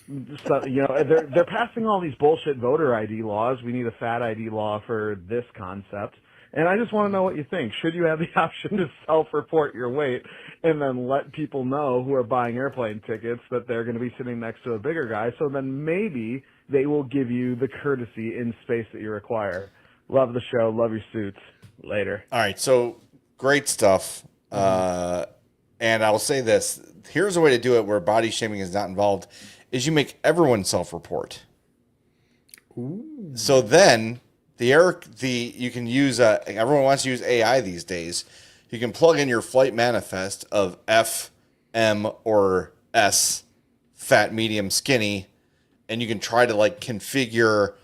they're passing all these bullshit voter ID laws. We need a fat ID law for this concept. And I just want to know what you think. Should you have the option to self-report your weight and then let people know who are buying airplane tickets that they're going to be sitting next to a bigger guy, so then maybe they will give you the courtesy in space that you require. Love the show. Love your suits. Later. All right, so great stuff. And I'll say this. Here's a way to do it where body shaming is not involved, is you make everyone self-report. Ooh. So then you can use everyone wants to use AI these days. You can plug in your flight manifest of F, M, or S, fat, medium, skinny, and you can try to like configure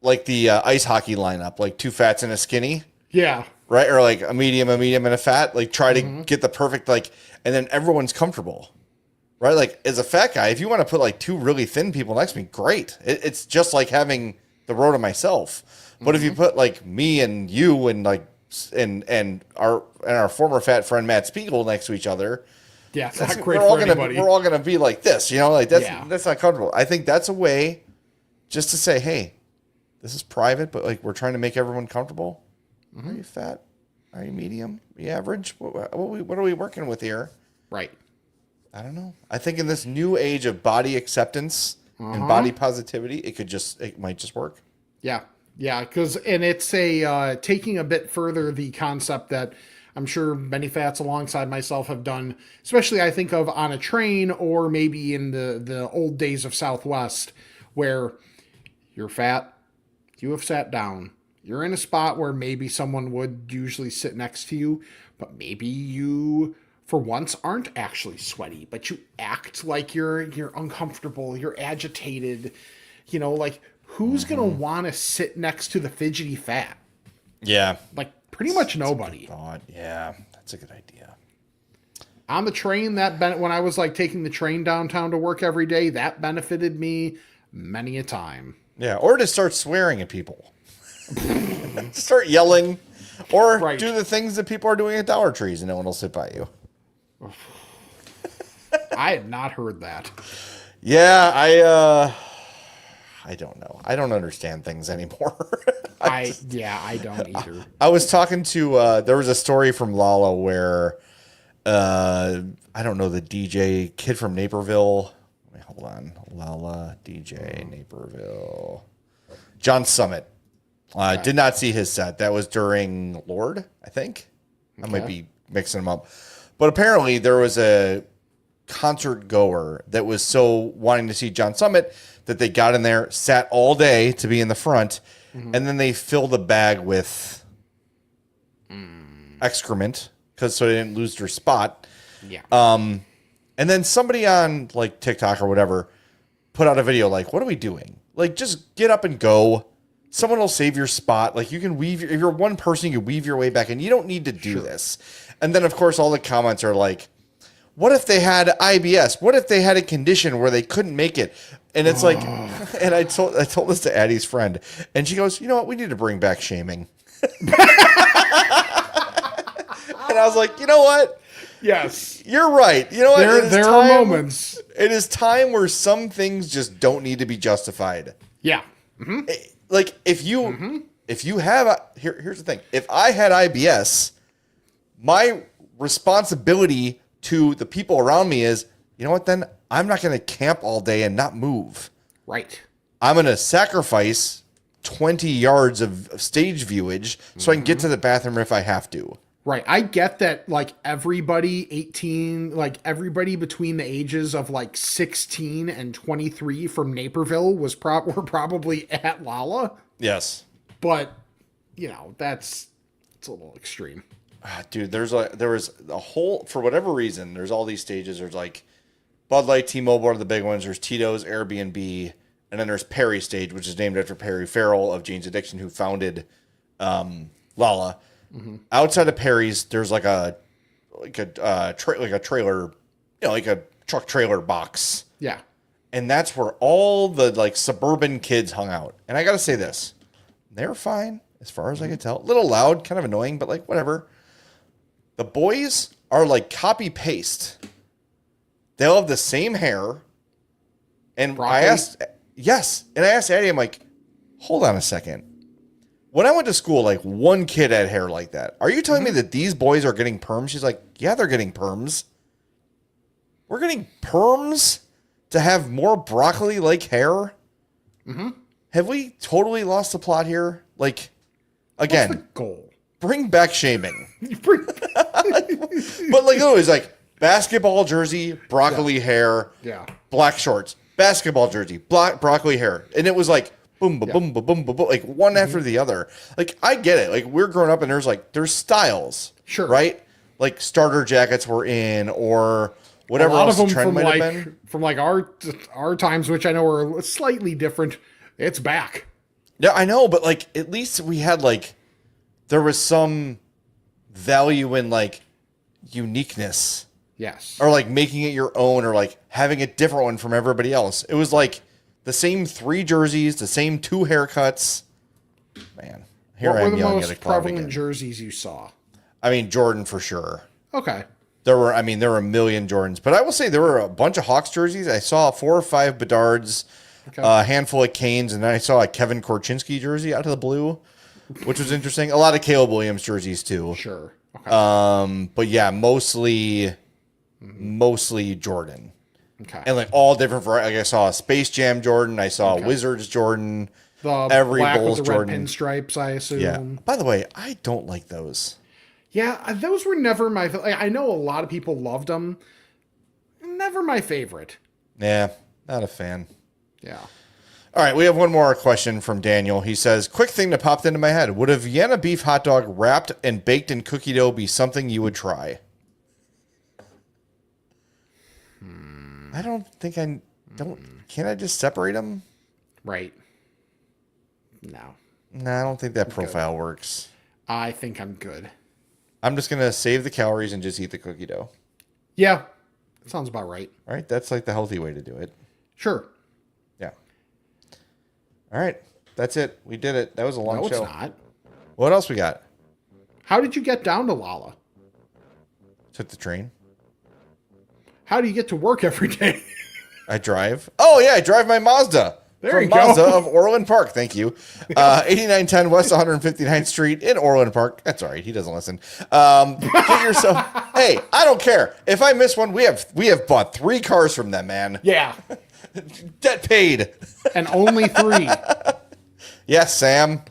like the ice hockey lineup, like 2 fats and a skinny. Yeah. Right? Or like a medium, and a fat. Like try to get the perfect and then everyone's comfortable. right? Like as a fat guy, if you want to put like two really thin people next to me, great. It's just like having the row to myself. But if you put like me and you and like and our former fat friend Matt Spiegel next to each other, yeah, it's not great for anybody. We're all gonna be like this, like Yeah. that's not comfortable. I think that's a way just to say, hey, this is private, but like we're trying to make everyone comfortable. Are you fat? Are you medium? Are you average? What are we working with here? Right. I don't know. I think in this new age of body acceptance and body positivity, it might just work. Yeah. Yeah. And it's taking a bit further the concept that I'm sure many fats alongside myself have done, especially I think of on a train or maybe in the old days of Southwest where you're fat, you have sat down, you're in a spot where maybe someone would usually sit next to you, but maybe you for once aren't actually sweaty, but you act like you're uncomfortable, you're agitated, like who's going to want to sit next to the fidgety fat? Yeah. Like pretty much nobody. Thought. Yeah, that's a good idea. On the train, when I was like taking the train downtown to work every day, that benefited me many a time. Yeah, or to start swearing at people. Start yelling. Or do the things that people are doing at Dollar Trees and no one will sit by you. I had not heard that. Yeah, I don't know. I don't understand things anymore. I don't either. I was talking to there was a story from Lala where I don't know, the DJ kid from Naperville. Wait, hold on. Lala DJ Naperville. John Summit. Did not see his set. That was during Lord, I think. I might be mixing them up. But apparently there was a concert goer that was so wanting to see John Summit that they got in there, sat all day to be in the front, and then they filled the bag with excrement so they didn't lose their spot. Yeah. And then somebody on like TikTok or whatever put out a video like, what are we doing? Like, just get up and go. Someone will save your spot. Like, you can if you're one person, you can weave your way back in. You don't need to do this. And then, of course, all the comments are like, what if they had IBS? What if they had a condition where they couldn't make it? And it's like, and I told this to Addie's friend, and she goes, you know what? We need to bring back shaming. And I was like, you know what? Yes. You're right. You know what? There are moments. It is time where some things just don't need to be justified. Yeah. Like if you have here's the thing. If I had IBS, my responsibility to the people around me is, you know what, then I'm not going to camp all day and not move. Right. I'm going to sacrifice 20 yards of stage viewage so I can get to the bathroom if I have to. Right. I get that, like, everybody between the ages of, like, 16 and 23 from Naperville were probably at Lala. Yes. But, it's a little extreme. Dude, there was a whole, for whatever reason, there's all these stages. There's, like, Bud Light, T-Mobile are the big ones. There's Tito's, Airbnb, and then there's Perry Stage, which is named after Perry Farrell of Jane's Addiction, who founded Lala. Outside of Perry's, there's like a trailer, like a truck trailer box. Yeah. And that's where all the like suburban kids hung out. And I got to say this, they're fine as far as I can tell. A little loud, kind of annoying, but like whatever. The boys are like copy paste. They'll have the same hair. And Broccoli? I asked Addie, I'm like, hold on a second. When I went to school, like one kid had hair like that. Are you telling me that these boys are getting perms? She's like, yeah, they're getting perms. We're getting perms to have more broccoli-like hair? Have we totally lost the plot here? Like, again, What's the goal? Bring back shaming. But like, it was like basketball jersey, broccoli hair, black shorts, basketball jersey, broccoli hair. And it was like, boom, ba, boom, ba, boom, ba, boom, like one after the other. Like, I get it. Like, we're growing up and there's styles. Sure. Right? Like, starter jackets were in or whatever else the trend might have been. From like our times, which I know are slightly different, it's back. Yeah, I know, but like, at least we had like, there was some value in like uniqueness. Yes. Or like making it your own, or like having a different one from everybody else. It was like the same 3 jerseys, the same 2 haircuts. Man, here What I were am the yelling at a most crowd prevalent again. jerseys you saw? I mean, Jordan for sure. Okay. There were a million Jordans, but I will say there were a bunch of Hawks jerseys. I saw 4 or 5 Bedards, a handful of Canes, and then I saw a Kevin Korchinski jersey out of the blue, which was interesting. A lot of Caleb Williams jerseys too. Sure. Okay. But yeah, mostly Jordan. Okay. And like all different varieties. Like I saw a Space Jam Jordan. I saw a Wizards Jordan. The every black Bulls with the Jordan. red pinstripes, I assume. Yeah. By the way, I don't like those. Yeah, those were never my... I know a lot of people loved them. Never my favorite. Yeah, not a fan. Yeah. All right, we have one more question from Daniel. He says, quick thing that popped into my head. Would a Vienna beef hot dog wrapped and baked in cookie dough be something you would try? I don't think I... Can't I just separate them? Right. No. No, I don't think that profile works. I think I'm good. I'm just going to save the calories and just eat the cookie dough. Yeah. That sounds about right. All right, that's like the healthy way to do it. Sure. Yeah. All right, that's it. We did it. That was a long No, show. it's not. What else we got? How did you get down to Lala? Took the train. How do you get to work every day? I drive. Oh, yeah, I drive my Mazda. There you From Mazda go. of Orland Park. Thank you. 8910 West 159th Street in Orland Park. That's all right. He doesn't listen. Get yourself. Hey, I don't care. If I miss one, we have bought 3 cars from them, man. Yeah. Debt paid. And only 3. Yes, Sam.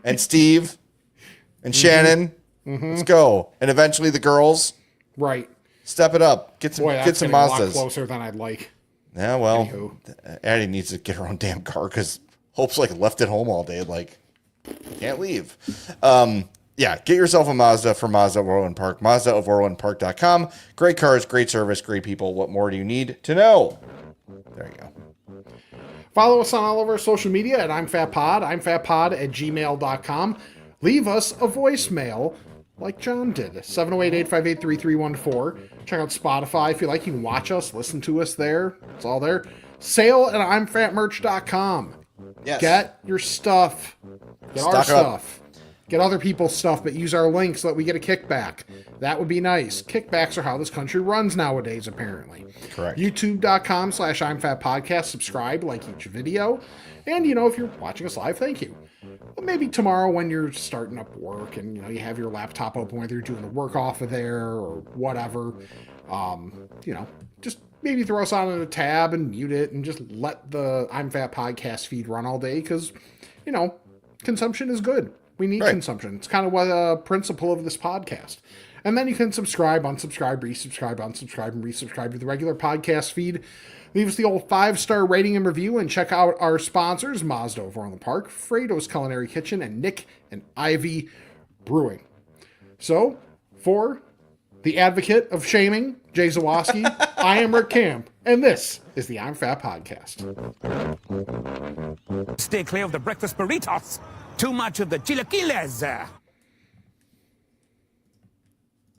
And Steve. And Shannon. Let's go. And eventually the girls. Right. Step it up. Get some Boy, get that's some getting a lot Mazdas. closer than I'd like. Yeah, well, Anywho. Addie needs to get her own damn car because Hope's like left at home all day. Like, can't leave. Yeah, get yourself a Mazda for Mazda of Orland Park. Mazda of OrlandPark.com. Great cars, great service, great people. What more do you need to know? There you go. Follow us on all of our social media at I'mFatPod, I'mFatPod@gmail.com. Leave us a voicemail like John did, 708-858-3314. Check out Spotify if you like. You can watch us, listen to us there. It's all there. Sale at I'mFatMerch.com. Yes. Get your stuff. Get our Stock up. stuff. Get other people's stuff, but use our link so that we get a kickback. That would be nice. Kickbacks are how this country runs nowadays, apparently. Correct. YouTube.com/I'mFatPodcast. Subscribe, like each video. And, if you're watching us live, thank you. Well, maybe tomorrow when you're starting up work and, you have your laptop open, whether you're doing the work off of there or whatever, just maybe throw us on a tab and mute it and just let the I'm Fat podcast feed run all day because, consumption is good. We need consumption. It's kind of what a principle of this podcast. And then you can subscribe, unsubscribe, resubscribe, unsubscribe, and resubscribe to the regular podcast feed. Leave us the old 5-star rating and review, and check out our sponsors, Mazda of Orland Park, Fredo's Culinary Kitchen, and Nick and Ivy Brewing. So, for the advocate of shaming, Jay Zawaski, I am Rick Camp, and this is the I'm Fat Podcast. Stay clear of the breakfast burritos. Too much of the chilaquiles.